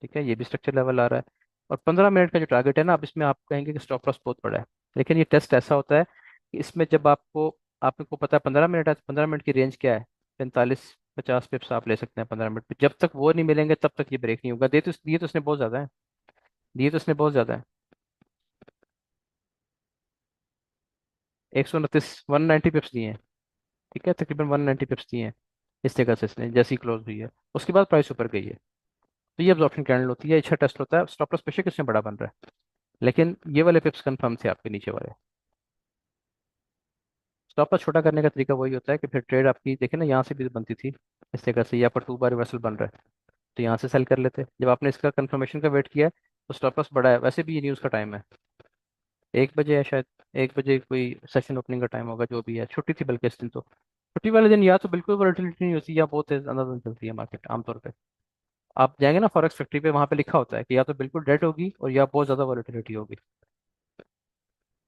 ठीक है, ये भी स्ट्रक्चर लेवल आ रहा है। और 15 मिनट का जो टारगेट है ना, अब इसमें आप कहेंगे कि स्टॉप लॉस बहुत बड़ा है। लेकिन ये टेस्ट ऐसा होता है कि इसमें जब आपको, आपको पता है 15 मिनट है, तो 15 मिनट की रेंज क्या है? 45-50 पिप्स आप ले सकते हैं 15 मिनट पे। जब तक वो नहीं मिलेंगे तब तक ये ब्रेक नहीं होगा। दिए तो इसने बहुत ज़्यादा है, दिए तो इसने बहुत ज़्यादा है। 129, 190 पिप्स दिए हैं। ठीक है, तकरीबन 190 पिप्स दिए हैं इस जगह से इसने, जैसी क्लोज हुई है उसके बाद प्राइस ऊपर गई है। तो ये अब्जॉर्प्शन कैंडल होती है, अच्छा टेस्ट होता है। स्टॉप लॉस बेशक इसमें बड़ा बन रहा है, लेकिन ये वाले पिप्स कंफर्म थे आपके नीचे वाले। स्टॉप लॉस छोटा करने का तरीका वही होता है कि फिर ट्रेड आपकी देखें ना, यहाँ से भी बनती थी इस जगह से, यहाँ पर 2 बार रिवर्सल बन रहा है, तो यहाँ से सेल कर लेते। जब आपने इसका कंफर्मेशन का वेट किया है, तो स्टॉप लॉस बड़ा है। वैसे भी ये न्यूज़ का टाइम है, 1 बजे है शायद। 1 बजे कोई सेशन ओपनिंग का टाइम होगा, जो भी है। छुट्टी थी बल्कि इस दिन तो। छुट्टी वाले दिन या तो बिल्कुल वॉलेटिलिटी नहीं होती, या बहुत तेज अंदर चलती है मार्केट आमतौर पे। आप जाएंगे ना फॉरेक्स फैक्ट्री पे, वहाँ पे लिखा होता है कि या तो बिल्कुल डेड होगी और या बहुत ज़्यादा वॉलेटिलिटी होगी।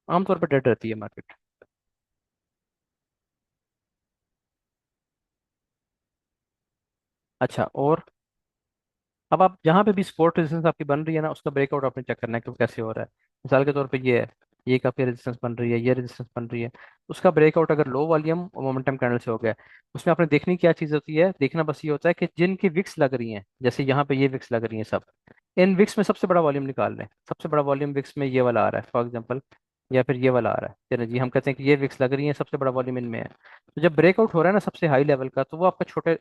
आमतौर पर डेड रहती है मार्केट। अच्छा, और अब आप जहाँ पे भी सपोर्ट रेजिस्टेंस आपकी बन रही है ना, उसका ब्रेकआउट आपने चेक करना है कि वो कैसे हो रहा है। मिसाल के तौर पे ये है, ये काफी रेजिस्टेंस बन रही है, ये रेजिस्टेंस बन रही है। उसका ब्रेकआउट अगर लो वॉल्यूम और मोमेंटम कैंडल से हो गया, उसमें आपने देखनी क्या चीज़ होती है? देखना बस ये होता है कि जिनकी विक्स लग रही हैं, जैसे यहाँ पे ये विक्स लग रही हैं सब, इन विक्स में सबसे बड़ा वॉल्यूम निकाल लें। सबसे बड़ा वॉल्यूम विक्स में ये वाला आ रहा है फॉर एग्जाम्पल, या फिर ये वाला आ रहा है। चलो जी, हम कहते हैं कि ये विक्स लग रही है, सबसे बड़ा वॉल्यूम इनमें है। तो जब ब्रेकआउट हो रहा है ना सबसे हाई लेवल का, तो वो आपका छोटे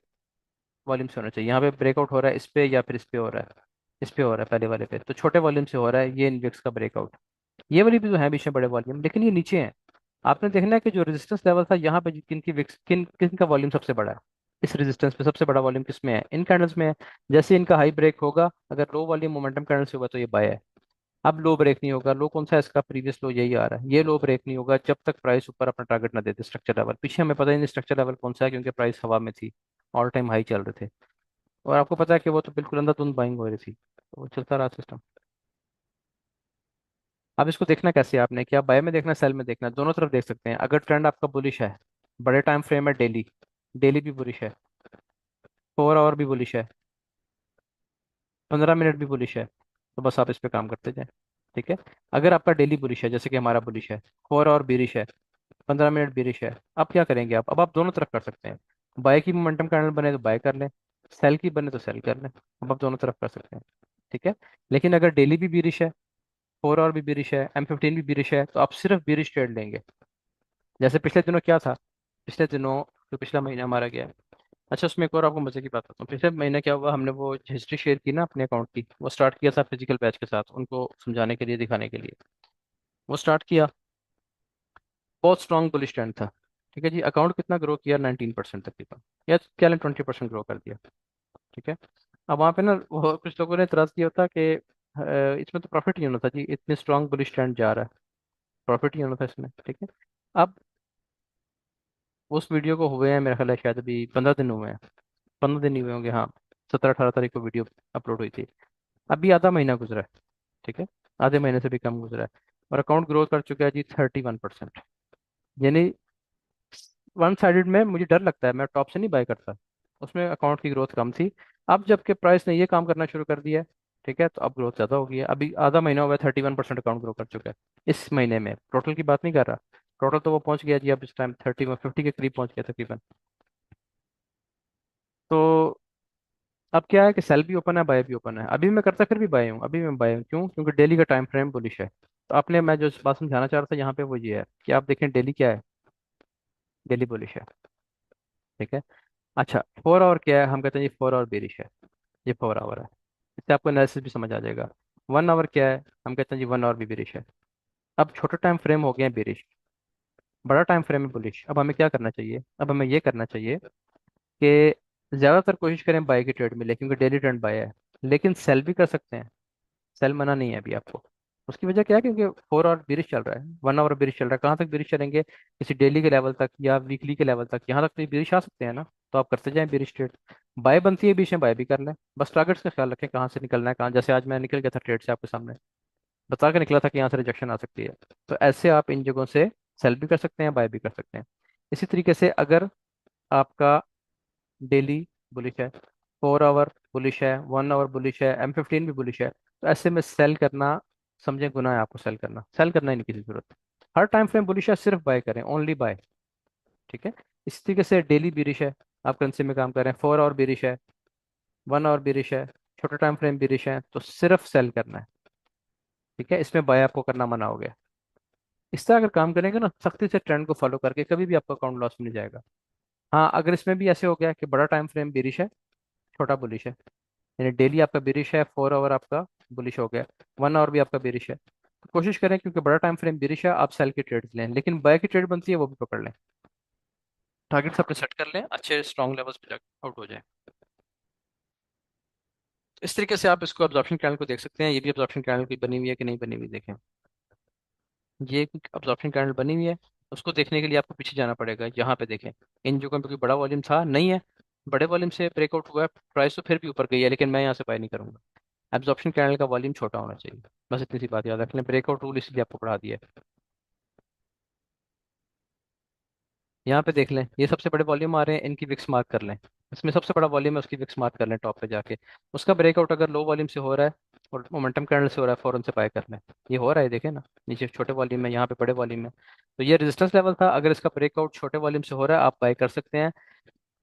वॉल्यूम से होना चाहिए। यहाँ पे ब्रेकआउट हो रहा है इस पे या फिर इस पे हो रहा है, इस पे हो रहा है पहले वाले पे, तो छोटे वॉल्यूम से हो रहा है ये इनवेक्स का ब्रेकआउट। ये वाली भी तो है बीच में बड़े वॉल्यूम, लेकिन ये नीचे है। आपने देखना है कि जो रेजिस्टेंस लेवल था यहाँ पे, किन की विक्स, किन किन का वॉल्यूम सबसे बड़ा है। इस रेजिस्टेंस पे सबसे बड़ा वॉल्यूम किस में है? इन कैंडल्स में है। जैसे इनका हाई ब्रेक होगा, अगर लो वॉल्यूम मोमेंटम कैंडल से होगा तो ये बाय है। अब लो ब्रेक नहीं होगा। लो कौन सा है इसका? प्रीवियस लो यही आ रहा है। ये लो ब्रेक नहीं होगा जब तक प्राइस ऊपर अपना टारगेट ना देते स्ट्रक्चर लेवल। पीछे हमें पता ही नहीं स्ट्रक्चर लेवल कौन सा है, क्योंकि प्राइस हवा में थी, ऑल टाइम हाई चल रहे थे। और आपको पता है कि वो तो बिल्कुल अंधाधुंध बाइंग हो रही थी, तो वो चलता रहा सिस्टम। अब इसको देखना कैसे है आपने? क्या बाय में देखना, सेल में देखना? दोनों तरफ देख सकते हैं। अगर ट्रेंड आपका बुलिश है, बड़े टाइम फ्रेम है, डेली, डेली भी बुलिश है, 4 आवर भी बुलिश है, 15 मिनट भी बुलिश है, तो बस आप इस पे काम करते जाएं। ठीक है, अगर आपका डेली बुलिश है जैसे कि हमारा बुलिश है, 4 आवर बिरिश है, 15 मिनट बिरिश है, आप क्या करेंगे? आप अब आप दोनों तरफ कर सकते हैं। बाय की मोमेंटम कैंडल बने तो बाय कर लें, सेल की बने तो सेल कर लें। अब आप दोनों तरफ कर सकते हैं। ठीक है, लेकिन अगर डेली भी बिरिश है, 4 आवर भी बिरिश है, M15 भी बिरिश है, तो आप सिर्फ बिरिश ट्रेड लेंगे। जैसे पिछले दिनों क्या था? पिछले दिनों, जो पिछला महीना हमारा गया है। अच्छा, उसमें एक और आपको मजे की बात बताता हूँ। पिछले महीने क्या हुआ, हमने वो हिस्ट्री शेयर की ना अपने अकाउंट की, वो स्टार्ट किया था फिजिकल बैच के साथ, उनको समझाने के लिए, दिखाने के लिए। वो स्टार्ट किया, बहुत स्ट्रॉन्ग बुलिश ट्रेंड था। ठीक है जी, अकाउंट कितना ग्रो किया? 19% तकरीबन, या क्या 20% ग्रो कर दिया। ठीक है, अब वहाँ पे ना वो कुछ लोगों ने इतराज़ किया था कि इसमें तो प्रॉफिट ही होना था जी, इतने स्ट्रॉन्ग बुलिश ट्रेंड जा रहा है, प्रॉफिट ही होना था इसमें। ठीक है, अब उस वीडियो को हुए हैं मेरा ख्याल है शायद अभी 15 दिन हुए हैं, 15 दिन ही हुए होंगे, हाँ। 17-18 तारीख को वीडियो अपलोड हुई थी। अभी आधा महीना गुजरा है। ठीक है, आधे महीने से भी कम गुजरा है, और अकाउंट ग्रोथ कर चुका है जी 31%। यानी वन साइडेड में मुझे डर लगता है, मैं टॉप से नहीं बाय करता। उसमें अकाउंट की ग्रोथ कम थी। अब जबकि प्राइस ने ये काम करना शुरू कर दिया है, ठीक है, तो अब ग्रोथ ज़्यादा हो गई है। अभी आधा महीना हुआ है, 31% अकाउंट ग्रो कर चुका है इस महीने में। टोटल की बात नहीं कर रहा, टोटल तो वो पहुंच गया जी अब इस टाइम 50 के करीब पहुंच गया तकरीबन। तो अब क्या है कि सेल भी ओपन है, बाय भी ओपन है। अभी मैं करता फिर भी बाय हूँ, अभी मैं बाय हूँ, क्यों? क्योंकि डेली का टाइम फ्रेम बुलिश है। तो आपने, मैं जो इस बात समझाना चाह रहा था यहाँ पे वो ये है कि आप देखें डेली क्या है, डेली बुलिश है, ठीक है। अच्छा, 4 आवर क्या है? हम कहते हैं जी 4 आवर बेरिश है, ये 4 आवर है। इससे आपको एनालिसिस भी समझ आ जाएगा। 1 आवर क्या है? हम कहते हैं जी 1 आवर भी बेरिश है। अब छोटे टाइम फ्रेम हो गए हैं बेरिश, बड़ा टाइम फ्रेम है बुलिश। अब हमें क्या करना चाहिए? अब हमें ये करना चाहिए कि ज़्यादातर कोशिश करें बाय की ट्रेड में ले, क्योंकि डेली ट्रेंड बाय है। लेकिन सेल भी कर सकते हैं, सेल मना नहीं है अभी आपको। उसकी वजह क्या है? क्योंकि 4 आवर बेरिश चल रहा है, 1 आवर बेरिश चल रहा है। कहाँ तक बेरिश चलेंगे? किसी डेली के लेवल तक या वीकली के लेवल तक, यहाँ तक तो बेरिश आ सकते हैं ना। तो आप करते जाएं बेरिश ट्रेड। बाय बनती है बीच में, बाय भी कर लें। बस टारगेट्स का ख्याल रखें, कहाँ से निकलना है कहाँ। जैसे आज मैं निकल गया था ट्रेड से, आपके सामने बता के निकला था कि यहाँ से रिजेक्शन आ सकती है। तो ऐसे आप इन जगहों से सेल भी कर सकते हैं, बाय भी कर सकते हैं। इसी तरीके से अगर आपका डेली बुलिश है, 4 आवर बुलिश है, 1 आवर बुलिश है, M15 भी बुलिश है, तो ऐसे में सेल करना, समझे, गुनाह है आपको सेल करना। सेल करना ही नहीं किसी जरूरत। हर टाइम फ्रेम बुलिश है, सिर्फ बाय करें, ओनली बाय, ठीक है। इसी तरीके से डेली बेरिश है, आप करेंसी में काम कर रहे हैं, 4 आवर बेरिश है, 1 आवर बेरिश है, छोटा टाइम फ्रेम बेरिश है, तो सिर्फ सेल करना है, ठीक है। इसमें बाय आपको करना मना हो गया। इस तरह अगर काम करेंगे ना सख्ती से ट्रेंड को फॉलो करके, कभी भी आपका अकाउंट लॉस में नहीं जाएगा। हाँ, अगर इसमें भी ऐसे हो गया कि बड़ा टाइम फ्रेम बेरिश है, छोटा बुलिश है, यानी डेली आपका बेरिश है, 4 आवर आपका बुलिश हो गया, 1 आवर भी आपका बेरिश है, तो कोशिश करें, क्योंकि बड़ा टाइम फ्रेम बेरिश है, आप सेल की ट्रेड लें, लेकिन बाय की ट्रेड बनती है वो भी पकड़ लें। टारगेट्स अपने सेट कर लें, अच्छे स्ट्रॉन्ग लेवल्स पे जाकर आउट हो जाए। इस तरीके से आप इसको अब्जॉर्प्शन कैनल को देख सकते हैं। ये भी अब्जॉर्प्शन कैनल की बनी हुई है कि नहीं बनी हुई देखें। ये अब्जॉर्प्शन कैनल बनी हुई है। उसको देखने के लिए आपको पीछे जाना पड़ेगा, यहाँ पे देखें। इन जगहों पे कोई बड़ा वॉल्यूम था नहीं है, बड़े वॉल्यूम से ब्रेकआउट हुआ है, प्राइस तो फिर भी ऊपर गई है, लेकिन मैं यहाँ से बाय नहीं करूंगा। एब्जॉर्प्शन कैनल का वॉल्यूम छोटा होना चाहिए, बस इतनी सी बात याद रख लें। ब्रेकआउट रूल इसलिए आपको पढ़ा दिया है। यहाँ पे देख लें, ये सबसे बड़े वॉल्यूम आ रहे हैं, इनकी विक्स मार्क कर लें। इसमें सबसे बड़ा वॉल्यूम है, उसकी विक्स मार्क कर लें टॉप पे जाके। उसका ब्रेकआउट अगर लो वॉल्यूम से हो रहा है और मोमेंटम कैंडल से हो रहा है, फौरन से बाय कर लें। ये हो रहा है, देखें ना, नीचे छोटे वॉल्यूम में, यहाँ पे बड़े वॉल्यूम में। तो ये रेजिस्टेंस लेवल था, अगर इसका ब्रेकआउट छोटे वॉल्यूम से हो रहा है, आप बाय कर सकते हैं।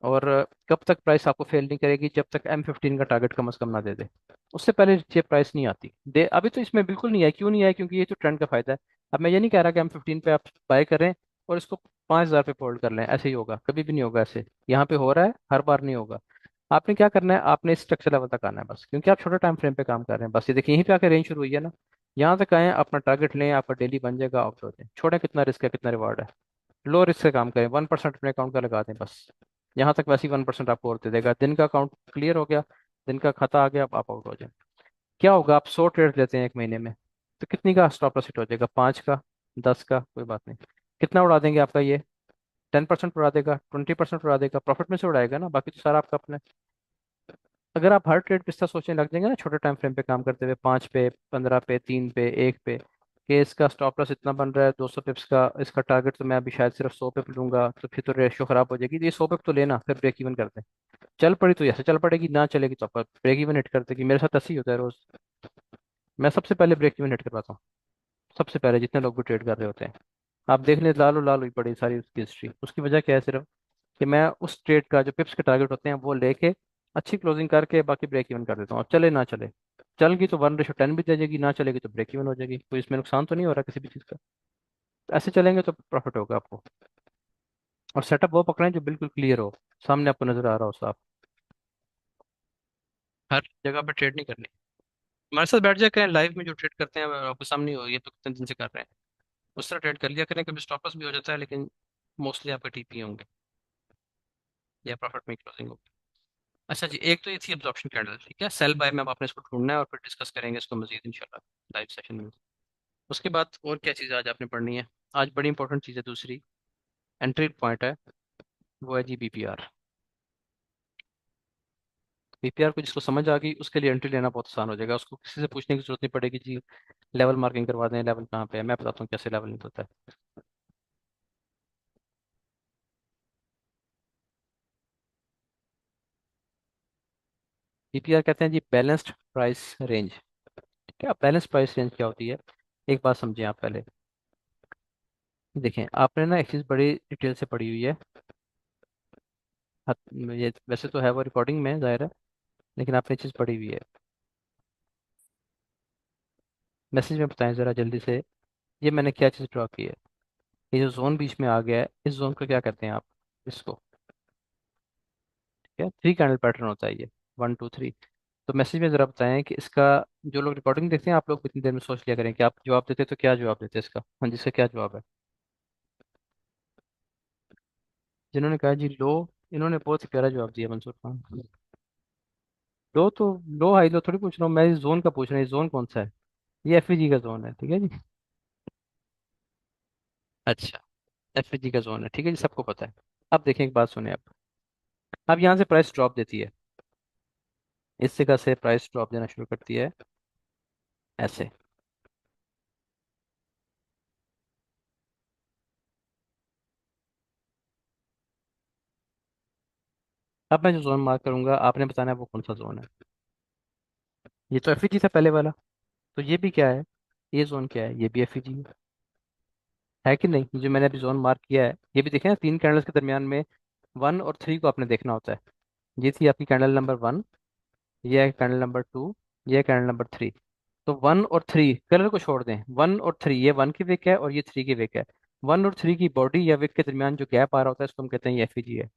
और कब तक प्राइस आपको फेल नहीं करेगी? जब तक M15 का टारगेट कम से कम ना दे दे, उससे पहले ये प्राइस नहीं आती। दे अभी तो इसमें बिल्कुल नहीं है, क्यों नहीं है? क्योंकि ये तो ट्रेंड का फायदा है। अब मैं ये नहीं कह रहा कि M15 पे आप बाय करें और इसको 5,000 पे होल्ड कर लें, ऐसे ही होगा? कभी भी नहीं होगा ऐसे। यहाँ पे हो रहा है, हर बार नहीं होगा। आपने क्या करना है? आपने इस स्ट्रक्चर लेवल तक आना है बस, क्योंकि आप छोटे टाइम फ्रेम पे काम कर रहे हैं। बस ये देखिए, यहीं पे आके रेंज शुरू हुई है ना, यहाँ तक आए, अपना टारगेट लें, आपका डेली बन जाएगा, आउट हो जाए। छोड़ें, कितना रिस्क है कितना रिवार्ड है। लो रिस्क से काम करें, 1% अपने अकाउंट का लगा दें बस। यहाँ तक वैसे ही 1% आपको और दे देगा। दिन का अकाउंट क्लियर हो गया, दिन का खाता आ गया, अब आप आउट हो जाए। क्या होगा? आप 100 ट्रेड लेते हैं एक महीने में, तो कितनी का स्टॉप लॉस हिट हो जाएगा? 5 का, 10 का, कोई बात नहीं। कितना उड़ा देंगे आपका ये? 10% उड़ा देगा, 20% उड़ा देगा, प्रॉफिट में से उड़ाएगा ना, बाकी तो सारा आपका अपना है। अगर आप हर ट्रेड पे इतना सोचने लग जाएंगे ना, छोटे टाइम फ्रेम पे काम करते हुए, 5 पे, 15 पे, 3 पे, 1 पे, कि इसका स्टॉप लॉस इतना बन रहा है 200 पिप्स का, इसका टारगेट तो मैं अभी शायद सिर्फ 100 पे लूंगा, तो फिर तो रेशियो खराब हो जाएगी। तो ये 100 पे तो लेना, फिर ब्रेक इवन करते हैं। चल पड़ी तो ऐसे चल पड़ेगी, ना चलेगी तो आप ब्रेक इवन हिट कर देगी। मेरे साथ ऐसे ही होता है रोज। मैं सबसे पहले ब्रेक इवन हिट करवाता हूँ, सबसे पहले, जितने लोग भी ट्रेड कर रहे होते हैं। आप देख लें, लाल लाल हुई पड़ी सारी उसकी हिस्ट्री। उसकी वजह क्या है? सिर्फ कि मैं उस ट्रेड का जो पिप्स के टारगेट होते हैं वो लेके अच्छी क्लोजिंग करके बाकी ब्रेक इवन कर देता हूँ। अब चले ना चले, चल गई तो 1:10 भी दे जाएगी, ना चलेगी तो ब्रेक इवन हो जाएगी। कोई इसमें नुकसान तो नहीं हो रहा किसी भी चीज़ का। ऐसे चलेंगे तो प्रॉफिट होगा आपको। और सेटअप वो पकड़ें जो बिल्कुल क्लियर हो, सामने आपको नजर आ रहा हो साफ। हर जगह पे ट्रेड नहीं करनी। हमारे साथ बैठ जाया करें, लाइव में जो ट्रेड करते हैं आपके सामने हो, ये तो कितने दिन से कर रहे हैं, उस तरह ट्रेड कर लिया करें। कभी स्टॉप लॉस भी हो जाता है, लेकिन मोस्टली आपके टीपी होंगे या प्रॉफिट में क्लोजिंग होगी। अच्छा जी, एक तो ये थी एब्जॉर्प्शन कैंडल, ठीक है। सेल बाय में अब आपने इसको ढूंढना है और फिर डिस्कस करेंगे इसको मजीद इंशाल्लाह लाइव सेशन में। उसके बाद और क्या चीज़ आज आपने पढ़नी है? आज बड़ी इंपॉर्टेंट चीज़ है दूसरी, एंट्री पॉइंट है, वो है जी BPR। BPR को जिसको समझ आ गई उसके लिए एंट्री लेना बहुत आसान हो जाएगा, उसको किसी से पूछने की जरूरत नहीं पड़ेगी जी लेवल मार्किंग करवा दें, लेवल कहाँ पे है। मैं बताता हूँ कैसे लेवल नहीं होता है। पीपीआर कहते हैं जी बैलेंस्ड प्राइस रेंज। क्या बैलेंस प्राइस रेंज क्या होती है? एक बात समझिए आप पहले। देखें, आपने ना एक चीज़ बड़ी डिटेल से पढ़ी हुई है। ये वैसे तो है वो रिकॉर्डिंग में जाहिर है, लेकिन आपने चीज़ पढ़ी हुई है। मैसेज में बताएं ज़रा जल्दी से। ये मैंने क्या चीज़ ड्रॉ की है? ये जो जोन बीच में आ गया है, इस जोन को क्या कहते हैं आप? इसको, ठीक है, थ्री कैंडल पैटर्न होता है ये, 1 2 3। तो मैसेज में ज़रा बताएं कि इसका, जो लोग रिकॉर्डिंग देखते हैं आप लोग इतनी देर में सोच लिया करें कि आप जवाब देते तो क्या जवाब देते इसका। हाँ जी, इसका क्या जवाब है? जिन्होंने कहा जी लो, इन्होंने बहुत ही प्यारा जवाब दिया मंसूर खान। लो तो, लो हाई लो थोड़ी पूछ रहा हूँ मैं, इस जोन का पूछ रहा हूँ। ये जोन कौन सा है? ये एफईजी का जोन है, ठीक है जी। अच्छा, एफईजी का जोन है, ठीक है जी, सबको पता है। अब देखें, एक बात सुने आप। अब यहाँ से प्राइस ड्रॉप देती है, इस जगह से प्राइस ड्रॉप देना शुरू करती है, ऐसे। अब मैं जो जोन मार्क करूंगा, आपने बताना है वो कौन सा जोन है। ये तो एफईजी था पहले वाला, तो ये भी क्या है? ये जोन क्या है? ये भी एफईजी है कि नहीं? ये जो मैंने अभी जोन मार्क किया है, ये भी देखें ना, तीन कैंडल्स के दरमियान में 1 और 3 को आपने देखना होता है। ये थी आपकी कैंडल नंबर 1, ये है कैंडल नंबर 2, ये है कैंडल नंबर 3। तो 1 और 3 कलर को छोड़ दें, 1 और 3, ये 1 की विक है और ये 3 की विक है। 1 और 3 की बॉडी या विक के दरमियान जो गैप आ रहा होता है, इसको हम कहते हैं ये एफईजी है।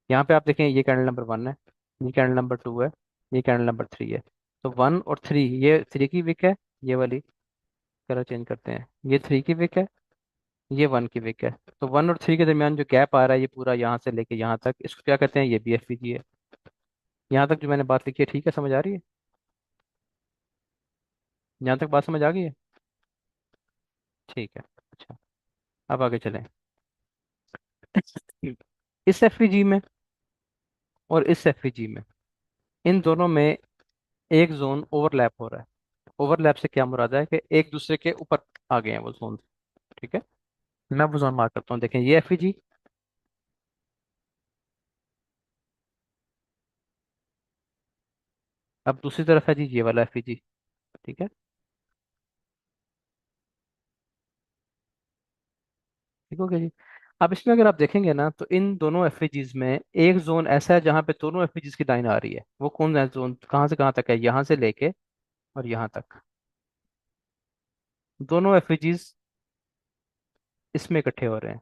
यहाँ पे आप देखें, ये कैंडल नंबर 1 है, ये कैंडल नंबर 2 है, ये कैंडल नंबर 3 है। तो 1 और 3, ये 3 की विक है, ये वाली, कलर चेंज करते हैं, ये 3 की विक है, ये 1 की विक है। तो 1 और 3 के दरमियान जो गैप आ रहा है, ये पूरा यहाँ से लेके यहाँ तक, इसको क्या कहते हैं? ये भी एफईजी है। यहाँ तक जो मैंने बात लिखी है, ठीक है, समझ आ रही है? यहाँ तक बात समझ आ गई है? ठीक है। अच्छा, अब आगे चलें। इस एफईजी में और इस एफईजी में, इन दोनों में एक जोन ओवरलैप हो रहा है। ओवरलैप से क्या मुराद है? कि एक दूसरे के ऊपर आ गए हैं वो जोन, ठीक है। मैं वो जोन मार्क करता हूँ, देखें ये एफईजी, अब दूसरी तरफ है जी ये वाला एफईजी, ठीक है। ठीक हो गया जी। अब इसमें अगर आप देखेंगे ना, तो इन दोनों एफईजीज में एक जोन ऐसा है जहाँ पे दोनों एफईजीज की लाइन आ रही है। वो कौन सा जोन? कहाँ से कहाँ तक है? यहाँ से लेके और यहाँ तक, दोनों एफईजीज इसमें इकट्ठे हो रहे हैं।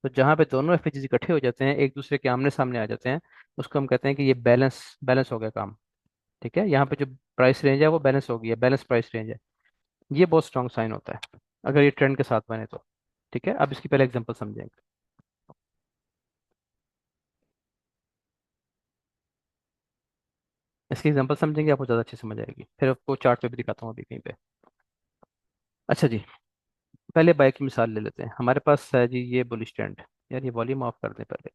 तो जहाँ पे दोनों एफईजीज इकट्ठे हो जाते हैं, एक दूसरे के आमने सामने आ जाते हैं, उसको हम कहते हैं कि ये बैलेंस, बैलेंस हो गया काम, ठीक है। यहाँ पे जो प्राइस रेंज है वो बैलेंस हो गई है, बैलेंस प्राइस रेंज है। ये बहुत स्ट्रॉन्ग साइन होता है अगर ये ट्रेंड के साथ बने तो। ठीक है, अब इसकी पहले एग्जांपल समझेंगे। इसकी एग्जांपल समझेंगे, आपको ज़्यादा अच्छी समझ आएगी, फिर आपको चार्ट पे भी दिखाता हूँ अभी कहीं पे। अच्छा जी, पहले बाय की मिसाल ले लेते हैं। हमारे पास है जी ये बुलिश ट्रेंड। यार ये वॉल्यूम ऑफ कर दें पहले।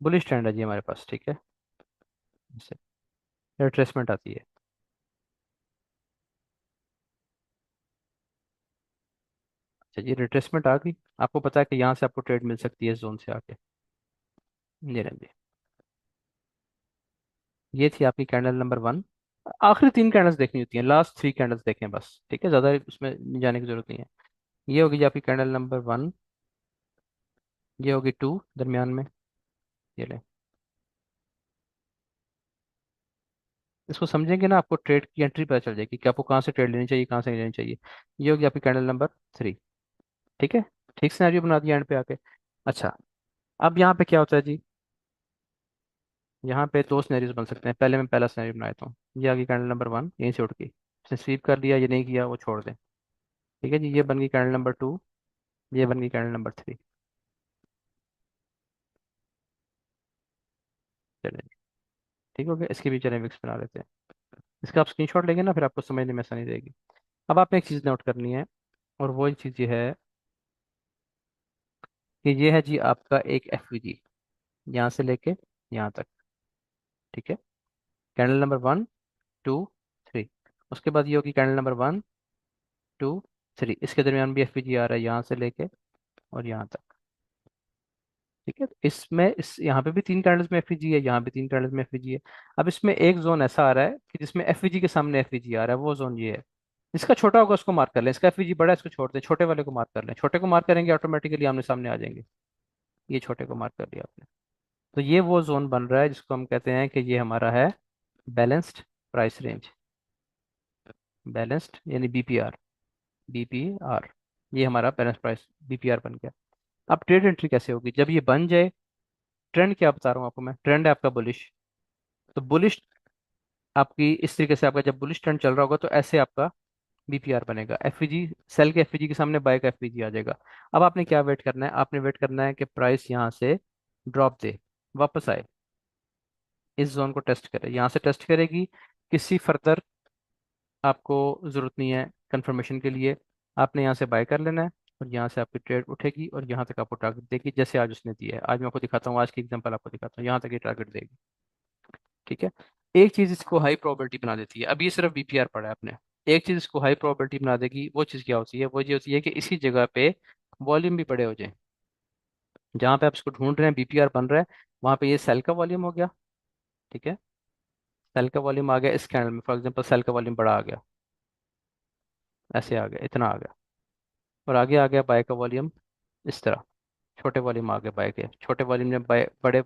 बुलिश ट्रेंड है जी हमारे पास, ठीक है। इससे रिट्रेसमेंट आती है। अच्छा जी, रिट्रेसमेंट आ गई। आपको पता है कि यहाँ से आपको ट्रेड मिल सकती है इस जोन से आके। जी रंजी जी, ये थी आपकी कैंडल नंबर 1। आखिरी तीन कैंडल्स देखनी होती हैं, लास्ट 3 कैंडल्स देखें बस, ठीक है, ज़्यादा उसमें जाने की जरूरत नहीं है। ये होगी जी आपकी कैंडल नंबर 1, ये होगी 2 दरमियान में, ये ले। इसको समझेंगे ना, आपको ट्रेड की एंट्री पता चल जाएगी कि आपको कहाँ से ट्रेड लेनी चाहिए, कहाँ से नहीं लेनी चाहिए। ये होगी आपकी कैंडल नंबर 3, ठीक है। ठीक सिनेरियो बना दिया एंड पे आके। अच्छा, अब यहाँ पे क्या होता है जी? यहाँ पे दो सिनेरियोज बन सकते हैं। पहले मैं पहला सिनेरियो बना देता हूँ। ये आ गई कैंडल नंबर 1, यहीं से उठ गई, इसने स्वीप कर लिया, ये नहीं किया वो छोड़ दें, ठीक है जी। ये बन गई कैंडल नंबर 2, ये बन गई कैंडल नंबर 3। चलिए, ठीक हो गया। इसकी भी चलें विक्स बना लेते हैं। इसका आप स्क्रीनशॉट लेंगे ना, फिर आपको समझने में आसानी रहेगी। अब आपने एक चीज़ नोट करनी है, और वो चीज़ ये है कि ये है जी आपका एक एफवीजी, यहाँ से लेके यहाँ तक, ठीक है। कैंडल नंबर 1 2 3, उसके बाद ये होगी कैंडल नंबर 1 2 3। इसके दरमियान भी एफवीजी आ रहा है, यहाँ से लेके और यहाँ तक। ठीक है, तो इसमें इस यहाँ पे भी तीन कैंडल्स में एफईजी है, यहाँ भी तीन कैंडल्स में एफईजी है। अब इसमें एक जोन ऐसा आ रहा है कि जिसमें एफईजी के सामने एफईजी आ रहा है, वो जोन ये है। इसका छोटा होगा उसको मार्क कर लें, इसका एफईजी बड़ा है इसको छोड़ दें, छोटे वाले को मार्क कर लें, छोटे को मार्क करेंगे ऑटोमेटिकली आमने सामने आ जाएंगे। ये छोटे को मार्क कर लिया आपने। तो ये वो जोन बन रहा है जिसको हम कहते हैं कि ये हमारा है बैलेंस्ड प्राइस रेंज। बैलेंस्ड यानी बीपीआर, बीपीआर, ये हमारा बैलेंस प्राइस बीपीआर बन गया। अब ट्रेड एंट्री कैसे होगी जब ये बन जाए? ट्रेंड क्या बता रहा हूँ आपको मैं, ट्रेंड है आपका बुलिश। तो बुलिश आपकी इस तरीके से, आपका जब बुलिश ट्रेंड चल रहा होगा तो ऐसे आपका बीपीआर बनेगा। एफईजी, सेल के एफईजी के सामने बाय का एफईजी आ जाएगा। अब आपने क्या वेट करना है? आपने वेट करना है कि प्राइस यहाँ से ड्रॉप दे, वापस आए, इस जोन को टेस्ट करे, यहाँ से टेस्ट करेगी। किसी फर्दर आपको ज़रूरत नहीं है कंफर्मेशन के लिए, आपने यहाँ से बाय कर लेना है और यहाँ से आपकी ट्रेड उठेगी और यहाँ तक आपको टारगेट देगी, जैसे आज उसने दिया है। आज मैं आपको दिखाता हूँ, आज की एग्जांपल आपको दिखाता हूँ, यहाँ तक ये टारगेट देगी। ठीक है, एक चीज़ इसको हाई प्रोबेबिलिटी बना देती है। अब ये सिर्फ बीपीआर पढ़ा है आपने। एक चीज़ इसको हाई प्रोबेबिलिटी बना देगी, वो चीज़ क्या होती है? वो ये होती है कि इसी जगह पे वॉल्यूम भी बड़े हो जाए। जहाँ पे आप इसको ढूंढ रहे हैं बीपीआर बन रहा है, वहाँ पे ये सेल का वॉल्यूम हो गया। ठीक है, सेल का वॉल्यूम आ गया इस कैंडल में, फॉर एग्जांपल सेल का वॉल्यूम बड़ा आ गया, ऐसे आ गया, इतना आ गया। और आगे आ गया बाय का वॉल्यूम इस तरह, छोटे वॉल्यूम आ गए बाय के, छोटे वॉल्यूम ने बाय, बड़े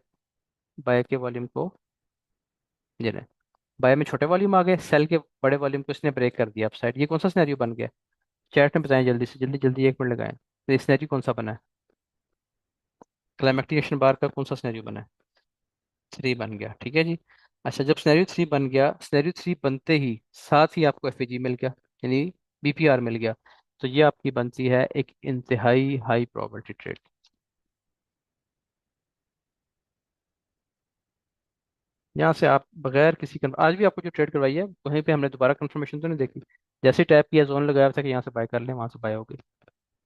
बाय के वॉल्यूम को, ये रहे, बाय में छोटे वॉल्यूम आ गए, सेल के बड़े वॉल्यूम को इसने ब्रेक कर दिया अप साइड। ये कौन सा सिनेरियो बन गया? चैट में बताएं जल्दी से, जल्दी जल्दी, एक मिनट लगाएं। तो ये सिनेरियो कौन सा बना है? क्लाइमेक्टिक एक्शन बार का कौन सा सिनेरियो बना है? थ्री बन गया, ठीक है जी। अच्छा, जब सिनेरियो थ्री बन गया, सिनेरियो थ्री बनते ही साथ ही आपको एफएजी मिल गया, यानी बीपीआर मिल गया। तो ये आपकी बनती है एक इंतहाई हाई प्रोबेबिलिटी ट्रेड। यहाँ से आप बगैर किसी आज भी आपको जो ट्रेड करवाई है वहीं पे हमने दोबारा कंफर्मेशन तो नहीं देखी, जैसे टैप किया जोन लगाया था कि यहाँ से बाय कर लें, वहां से बाय हो गई।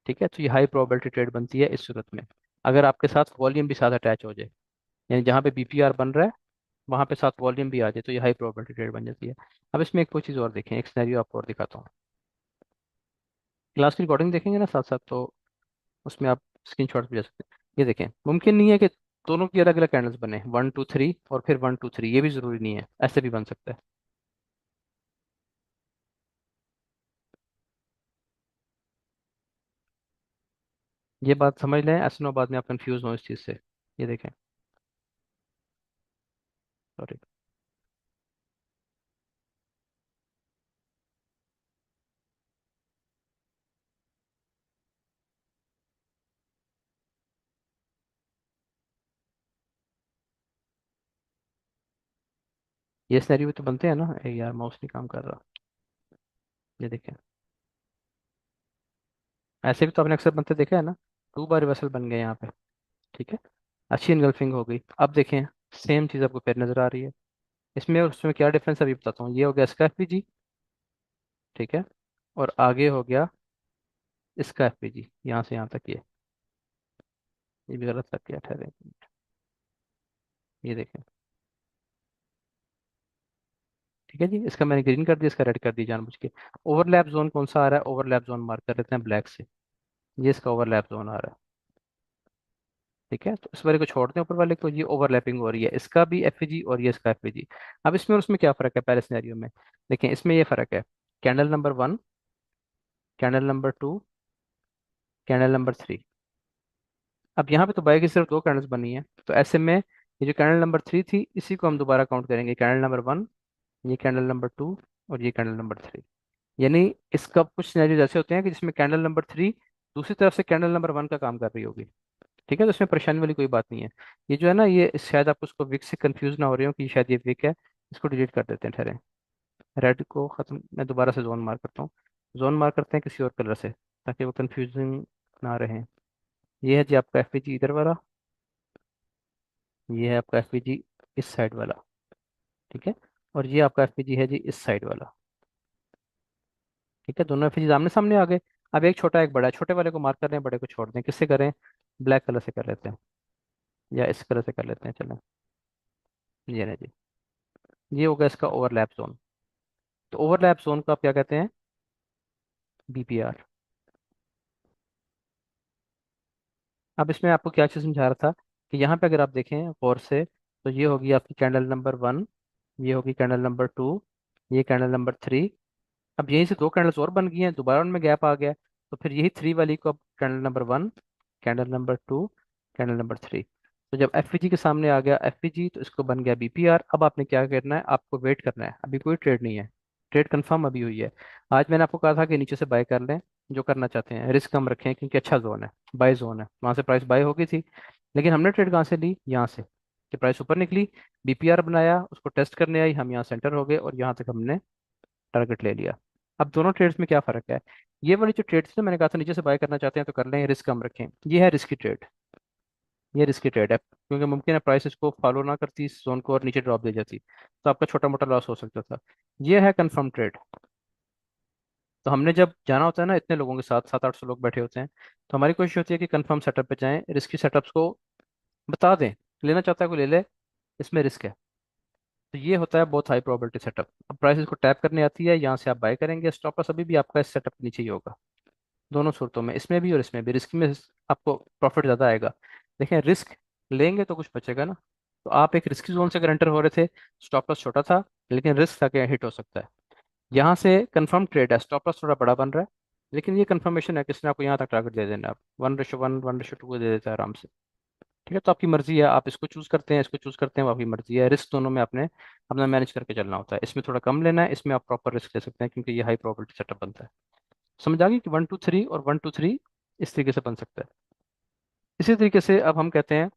ठीक है, तो ये हाई प्रोबेबिलिटी ट्रेड बनती है इस सूरत में, अगर आपके साथ वॉल्यूम भी साथ अटैच हो जाए, यानी जहाँ पे बीपीआर बन रहा है वहाँ पे साथ वॉल्यूम भी आ जाए, तो ये हाई प्रोबेबिलिटी ट्रेड बन जाती है। अब इसमें एक कोई चीज़ और देखें, एक सिनेरियो आपको और दिखाता हूँ। क्लास की रिकॉर्डिंग देखेंगे ना साथ साथ, तो उसमें आप स्क्रीनशॉट भी ले सकते हैं। ये देखें, मुमकिन नहीं है कि दोनों की अलग अलग कैंडल्स बने, वन टू थ्री और फिर वन टू थ्री, ये भी जरूरी नहीं है, ऐसे भी बन सकता है। ये बात समझ लें, ऐसे ना बाद में आप कंफ्यूज हो इस चीज़ से। ये देखें, सॉरी, ये सिनेरियो भी तो बनते हैं ना। यार माउस नहीं काम कर रहा। ये देखें, ऐसे भी तो आपने अक्सर बनते देखा है ना, टू बार रिवर्सल बन गए यहाँ पे। ठीक है, अच्छी इनगल्फिंग हो गई। अब देखें, सेम चीज़ आपको फिर नजर आ रही है। इसमें और उसमें क्या डिफरेंस है अभी बताता हूँ। ये हो गया इसका एफपीजी, ठीक है, और आगे हो गया इसका एफपीजी, यहाँ से यहाँ तक ये भी गलत लग गया, ठहरे एक मिनट। ये देखें, ठीक है जी, इसका मैंने ग्रीन कर दिया, इसका रेड कर दिया जानबूझ के। ओवरलैप जोन कौन सा आ रहा है? ओवरलैप जोन मार्क कर लेते हैं ब्लैक से, ये इसका ओवरलैप जोन आ रहा है। ठीक है, तो इस वाले को छोड़ दें, ऊपर वाले को, ये ओवरलैपिंग हो रही है, इसका भी एफईजी और ये इसका एफईजी। अब इसमें और उसमें क्या फ़र्क है पहले सिनेरियो में? देखें, इसमें ये फ़र्क है, candle number one, candle number two, candle number three. अब यहाँ पे तो बाय की सिर्फ दो कैंडल्स बनी है, तो ऐसे में ये जो कैंडल नंबर थ्री थी इसी को हम दोबारा काउंट करेंगे, कैंडल नंबर वन, ये कैंडल नंबर टू और ये कैंडल नंबर थ्री। यानी इसका कुछ सिनेरियो ऐसे होते हैं कि जिसमें कैंडल नंबर थ्री दूसरी तरफ से कैंडल नंबर वन का काम कर रही होगी। ठीक है, तो इसमें परेशानी वाली कोई बात नहीं है। ये जो है ना, ये शायद आप उसको विक से कंफ्यूज ना हो रहे हो कि शायद ये विक है। इसको डिलीट कर देते हैं, ठहरे, रेड को खत्म, मैं दोबारा से जोन मार्क करता हूँ। जोन मार्क करते हैं किसी और कलर से, ताकि वो कंफ्यूजिंग ना रहे। ये है जी आपका एफपीजी इधर वाला, ये है आपका एफपीजी इस साइड वाला। ठीक है, और ये आपका एफपीजी है जी इस साइड वाला। ठीक है, दोनों एफपीजी आमने सामने आ गए। अब एक छोटा एक बड़ा है, छोटे वाले को मार्क कर रहे हैं, बड़े को छोड़ दें, किससे करें? ब्लैक कलर से कर लेते हैं, या इस कलर से कर लेते हैं, चलें। ये नहीं जी, ये होगा इसका ओवरलैप जोन। तो ओवरलैप जोन को आप क्या कहते हैं? बीपीआर। अब इसमें आपको क्या चीज़ समझा रहा था कि यहाँ पे अगर आप देखें गौर से, तो ये होगी आपकी कैंडल नंबर 1, ये होगी कैंडल नंबर 2, ये कैंडल नंबर 3। अब यहीं से दो कैंडल्स और बन गई हैं, दोबारा उनमें गैप आ गया, तो फिर यही 3 वाली को अब candle number 1, candle number 2, candle number 3। तो जब एफ के सामने आ गया एफ तो इसको बन गया बीपीआर। अब आपने क्या करना है, आपको वेट करना है, अभी कोई ट्रेड नहीं है, ट्रेड कंफर्म अभी हुई है। आज मैंने आपको कहा था कि नीचे से बाय कर लें, जो करना चाहते हैं रिस्क कम रखें, क्योंकि अच्छा जोन है, बाय जोन है, वहां से प्राइस बाय हो गई थी। लेकिन हमने ट्रेड कहाँ से ली, यहाँ से, कि प्राइस ऊपर निकली, बीपीआर बनाया, उसको टेस्ट करने आई, हम यहाँ सेंटर हो गए और यहाँ तक हमने टारगेट ले लिया। अब दोनों ट्रेड्स में क्या फर्क है, ये वाली जो ट्रेड थी ना, मैंने कहा था नीचे से बाय करना चाहते हैं तो कर लें, रिस्क कम रखें, ये है रिस्की ट्रेड, ये रिस्की ट्रेड है, क्योंकि मुमकिन है प्राइस इसको फॉलो ना करती इस जोन को और नीचे ड्रॉप दे जाती, तो आपका छोटा मोटा लॉस हो सकता था। ये है कंफर्म ट्रेड। तो हमने जब जाना होता है ना इतने लोगों के साथ, 700-800 लोग बैठे होते हैं, तो हमारी कोशिश होती है कि कंफर्म सेटअप पे जाएं, रिस्की सेटअप्स को बता दें, लेना चाहता है कोई ले ले, इसमें रिस्क है। तो ये होता है बहुत हाई प्रोबेबिलिटी सेटअप। अब प्राइस इसको टैप करने आती है, यहाँ से आप बाय करेंगे, स्टॉप लॉस अभी भी आपका इस सेटअप के नीचे ही होगा, दोनों सूरतों में, इसमें भी और इसमें भी। रिस्क में आपको प्रॉफिट ज़्यादा आएगा। देखें, रिस्क लेंगे तो कुछ बचेगा ना। तो आप एक रिस्की जोन से अगर एंटर हो रहे थे, स्टॉप लॉस छोटा था, लेकिन रिस्क था कि हिट हो सकता है। यहाँ से कंफर्म ट्रेड है, स्टॉप लॉस थोड़ा बड़ा बन रहा है, लेकिन ये कंफर्मेशन है, किसने आपको यहाँ तक टारगेट दे देना, आप 1:1, 1:2 दे देता है आराम से। ठीक है, तो आपकी मर्जी है, आप इसको चूज करते हैं, इसको चूज करते हैं, वो आपकी मर्जी है। रिस्क दोनों में आपने अपना मैनेज करके चलना होता है, इसमें थोड़ा कम लेना है, इसमें आप प्रॉपर रिस्क ले सकते हैं, क्योंकि ये हाई प्रोबेबिलिटी सेटअप बनता है। समझ आ गई कि 1 2 3 और 1 2 3 इस तरीके से बन सकता है। इसी तरीके से अब हम कहते हैं,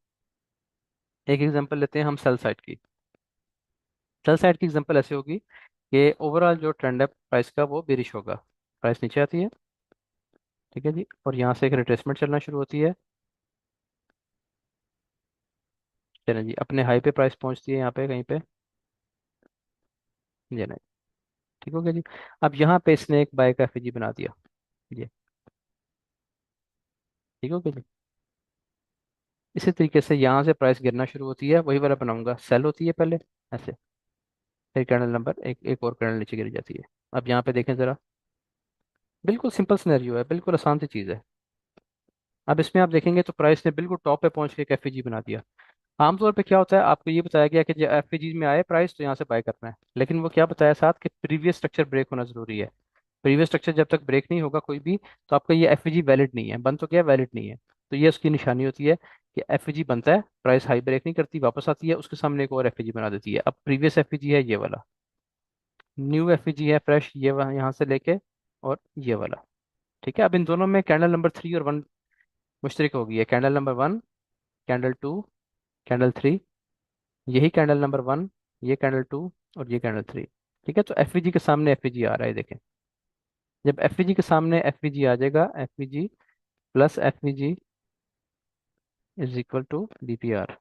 एक एग्जांपल लेते हैं हम सेल साइड की। सेल साइड की एग्जांपल ऐसे होगी कि ओवरऑल जो ट्रेंड है प्राइस का वो बेरिश होगा, प्राइस नीचे आती है, ठीक है जी, और यहाँ से एक रिट्रेसमेंट चलना शुरू होती है, चलें जी, अपने हाई पे प्राइस पहुंचती है यहाँ पे कहीं पे, ये नहीं, ठीक हो गया जी। अब यहाँ पे इसने एक बाय का एफईजी बना दिया, ये, ठीक हो गया जी। इसी तरीके से यहाँ से प्राइस गिरना शुरू होती है, वही वाला बनाऊंगा, सेल होती है पहले ऐसे, फिर कैंडल नंबर एक और कैंडल नीचे गिर जाती है। अब यहाँ पे देखें जरा, बिल्कुल सिंपल सिनेरियो है, बिल्कुल आसान सी चीज़ है। अब इसमें आप देखेंगे तो प्राइस ने बिल्कुल टॉप पे पहुंच के एक एफईजी बना दिया। आमतौर पे क्या होता है, आपको ये बताया गया कि जब एफईजी में आए प्राइस तो यहाँ से बाय करना है, लेकिन वो क्या बताया साथ कि प्रीवियस स्ट्रक्चर ब्रेक होना जरूरी है। प्रीवियस स्ट्रक्चर जब तक ब्रेक नहीं होगा कोई भी, तो आपका ये एफईजी वैलिड नहीं है, बन तो क्या वैलिड नहीं है। तो ये उसकी निशानी होती है कि एफईजी बनता है, प्राइस हाई ब्रेक नहीं करती, वापस आती है, उसके सामने एक और एफईजी बना देती है। अब प्रीवियस एफईजी है ये वाला, न्यू एफईजी है फ्रेश, ये वहाँ यहाँ से लेके और ये वाला, ठीक है। अब इन दोनों में कैंडल नंबर 3 और 1 मुश्तरक हो गई है, कैंडल नंबर 1, कैंडल 2, कैंडल 3, यही कैंडल नंबर 1, ये कैंडल 2 और ये कैंडल 3। ठीक है, तो एफईजी के सामने एफईजी आ रहा है, देखें, जब एफईजी के सामने एफईजी आ जाएगा, FEG plus FEG is equal to BPR.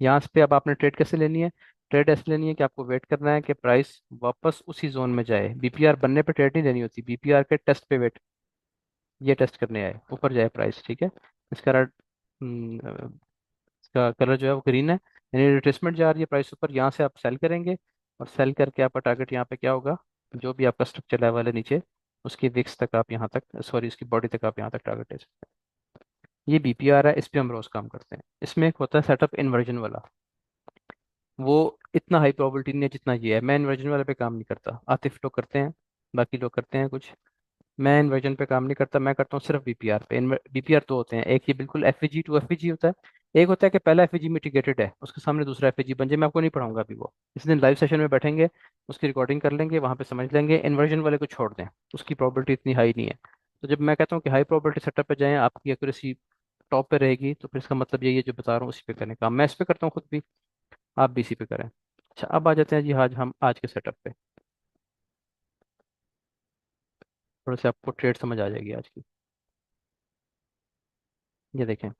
यहाँ पे अब आपने ट्रेड कैसे लेनी है, ट्रेड ऐसे लेनी है कि आपको वेट करना है कि प्राइस वापस उसी जोन में जाए, बीपीआर बनने पे ट्रेड नहीं लेनी होती, बीपीआर के टेस्ट पे वेट, ये टेस्ट करने आए, ऊपर जाए प्राइस, ठीक है। इसका इसका कलर जो है वो ग्रीन है, यानी रिट्रेसमेंट जा रही है प्राइस ऊपर, यहाँ से आप सेल करेंगे, और सेल करके आपका टारगेट यहाँ पे क्या होगा, जो भी आपका स्ट्रक्चर लेवल है नीचे, उसकी विक्स तक आप यहाँ तक, सॉरी उसकी बॉडी तक आप यहाँ तक टारगेट ले सकते हैं। ये बीपीआर है, इस पे हम रोज काम करते हैं। इसमें एक होता है सेटअप इन्वर्जन वाला, वो इतना हाई प्रोबेबिलिटी नहीं है जितना ये है, मैं इन्वर्जन वाले पे काम नहीं करता, आतिफ लोग करते हैं, बाकी लोग करते हैं कुछ, मैं इन्वर्जन पे काम नहीं करता, मैं करता हूँ सिर्फ बीपीआर पे। बीपीआर दो होते हैं, एक ये बिल्कुल एफईजी टू एफईजी होता है, एक होता है कि पहला एफईजी मिटिगेटेड है, उसके सामने दूसरा एफईजी बन जाए, मैं आपको नहीं पढ़ाऊंगा अभी वो, इस दिन लाइव सेशन में बैठेंगे, उसकी रिकॉर्डिंग कर लेंगे, वहां पे समझ लेंगे। इन्वर्जन वाले को छोड़ दें, उसकी प्रोबेबिलिटी इतनी हाई नहीं है। तो जब मैं कहता हूँ कि हाई प्रोबेबिलिटी सेटअप पे जाएं, आपकी एक्यूरेसी टॉप पे रहेगी, तो फिर इसका मतलब यही है जो बता रहा हूँ उसी पे करने का, मैं इस पे करता हूँ खुद भी, आप भी इसी पे करें। अच्छा, अब आ जाते हैं जी आज हम आज के सेटअप पे, थोड़ा सा आपको ट्रेड समझ आ जाएगी आज की। ये देखें,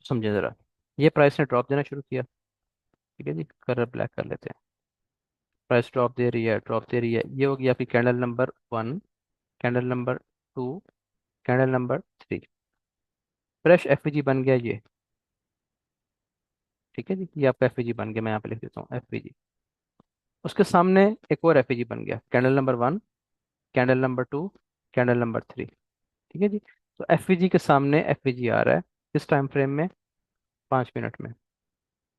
समझे ज़रा, ये प्राइस ने ड्रॉप देना शुरू किया, ठीक है जी, कलर ब्लैक कर लेते हैं, प्राइस ड्रॉप दे रही है, ड्रॉप दे रही है, ये होगी आपकी candle number 1, candle number 2, candle number 3, fresh FEG बन गया ये, ठीक है जी, ये आपका एफईजी बन गया, मैं यहाँ पे लिख देता हूँ एफईजी। उसके सामने एक और एफईजी बन गया, candle number 1, candle number 2, candle number 3, ठीक है जी। तो एफवीजी के सामने एफवीजी आ रहा है किस टाइम फ्रेम में? 5 मिनट में।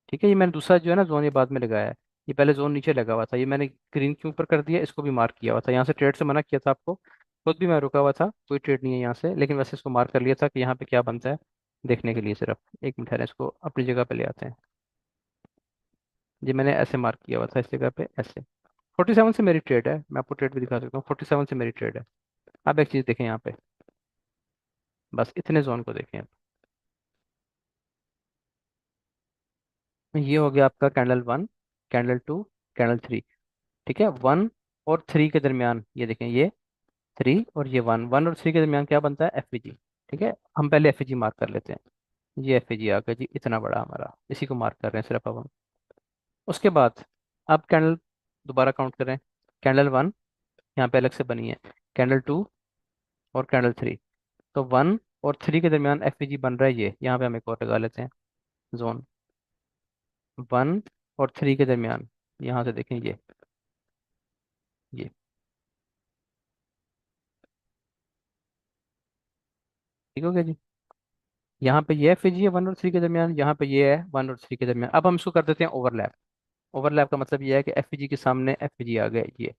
ठीक है, ये मैंने दूसरा जो है ना जोन ये बाद में लगाया है। ये पहले जोन नीचे लगा हुआ था, ये मैंने ग्रीन के ऊपर कर दिया, इसको भी मार्क किया हुआ था। यहाँ से ट्रेड से मना किया था आपको, खुद भी मैं रुका हुआ था, कोई ट्रेड नहीं है यहाँ से, लेकिन वैसे इसको मार्क कर लिया था कि यहाँ पे क्या बनता है देखने के लिए सिर्फ। एक मिनट है, इसको अपनी जगह पे ले आते हैं। जी मैंने ऐसे मार्क किया हुआ था इस जगह पे ऐसे। 47 से मेरी ट्रेड है, मैं आपको ट्रेड भी दिखा सकता हूँ, 47 से मेरी ट्रेड है। आप एक चीज़ देखें यहाँ पे, बस इतने जोन को देखें आप। ये हो गया आपका कैंडल 1, कैंडल 2, कैंडल 3। ठीक है, 1 और 3 के दरमियान ये देखें, ये 3 और ये 1, 1 और 3 के दरमियान क्या बनता है? F G. ठीक है, हम पहले एफ जी मार्क कर लेते हैं। ये एफ जी आ गया जी, इतना बड़ा हमारा, इसी को मार्क कर रहे हैं सिर्फ अब हम। उसके बाद अब कैंडल दोबारा काउंट करें। कैंडल 1 यहाँ पे अलग से बनी है, कैंडल 2 और कैंडल 3। तो 1 और 3 के दरमियान एफ जी बन रहा है, ये यहाँ पे हम एक और लगा लेते हैं जोन। 1 और 3 के दरमियान, यहाँ से देखें ये ठीक हो गया जी। यहाँ पे ये एफ जी है 1 और 3 के दरमियान, यहाँ पे ये है 1 और 3 के दरमियान। अब हम इसको कर देते हैं ओवरलैप। ओवरलैप का मतलब ये है कि एफ जी के सामने एफ जी आ गया ये।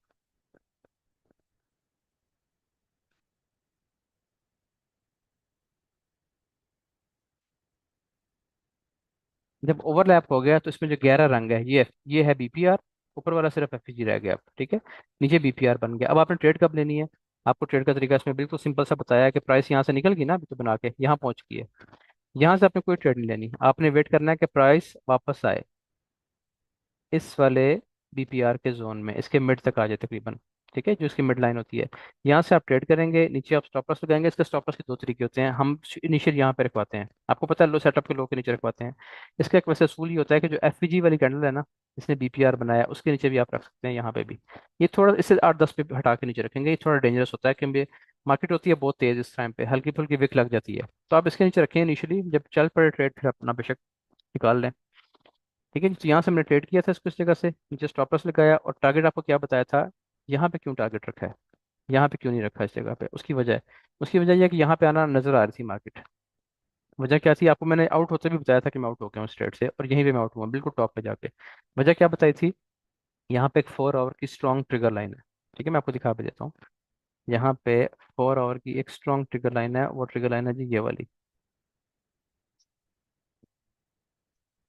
जब ओवरलैप हो गया तो इसमें जो गहरा रंग है ये है बीपीआर। ऊपर वाला सिर्फ एफ जी रह गया अब, ठीक है। नीचे बीपीआर बन गया। अब आपने ट्रेड कब लेनी है? आपको ट्रेड का तरीका इसमें बिल्कुल सिंपल सा बताया है कि प्राइस यहाँ से निकल गई ना अभी तो बना के यहाँ पहुंच गई है। यहाँ से आपने कोई ट्रेड नहीं लेनी, आपने वेट करना है कि प्राइस वापस आए इस वाले बीपीआर के जोन में, इसके मिड तक आ जाए तकरीबन। ठीक है, जो इसकी मिड लाइन होती है, यहाँ से आप ट्रेड करेंगे, नीचे आप स्टॉप लॉस लगाएंगे। इसके स्टॉप लॉस के दो तरीके होते हैं, हम इनिशियल यहाँ पे रखवाते हैं, आपको पता है लो सेटअप के लो के नीचे रखवाते हैं। इसका एक वैसे असूल ये होता है कि जो एफ वाली कैंडल है ना, इसने बीपीआर बनाया, उसके नीचे भी आप रख सकते हैं, यहाँ पे भी। ये थोड़ा इससे 8-10 पे हटा के नीचे रखेंगे, ये थोड़ा डेंजरस होता है क्योंकि मार्केट होती है बहुत तेज, इस टाइम पे हल्की फुल्की विक लग जाती है। तो आप इसके नीचे रखें इनिशियली, जब चल पड़े ट्रेड फिर अपना बेशक निकाल लें। ठीक है जी, तो यहाँ से हमने ट्रेड किया था इसको, इस जगह से नीचे स्टॉप लॉस लगाया, और टारगेट आपको क्या बताया था? यहाँ पे क्यों टारगेट रखा है, यहाँ पे क्यों नहीं रखा इस जगह पे? उसकी वजह यह है कि यहाँ पे आना नजर आ रही थी मार्केट। वजह क्या थी? आपको मैंने आउट होते भी बताया था कि मैं आउट हो गया हूँ स्ट्रेट से, और यहीं पे मैं आउट हुआ बिल्कुल टॉप पे जाके। वजह क्या बताई थी? यहाँ पे एक 4 आवर की स्ट्रॉन्ग ट्रिगर लाइन है। ठीक है, मैं आपको दिखा भी देता हूँ। यहाँ पे 4 आवर की एक स्ट्रॉन्ग ट्रिगर लाइन है, वो ट्रिगर लाइन है जी ये वाली,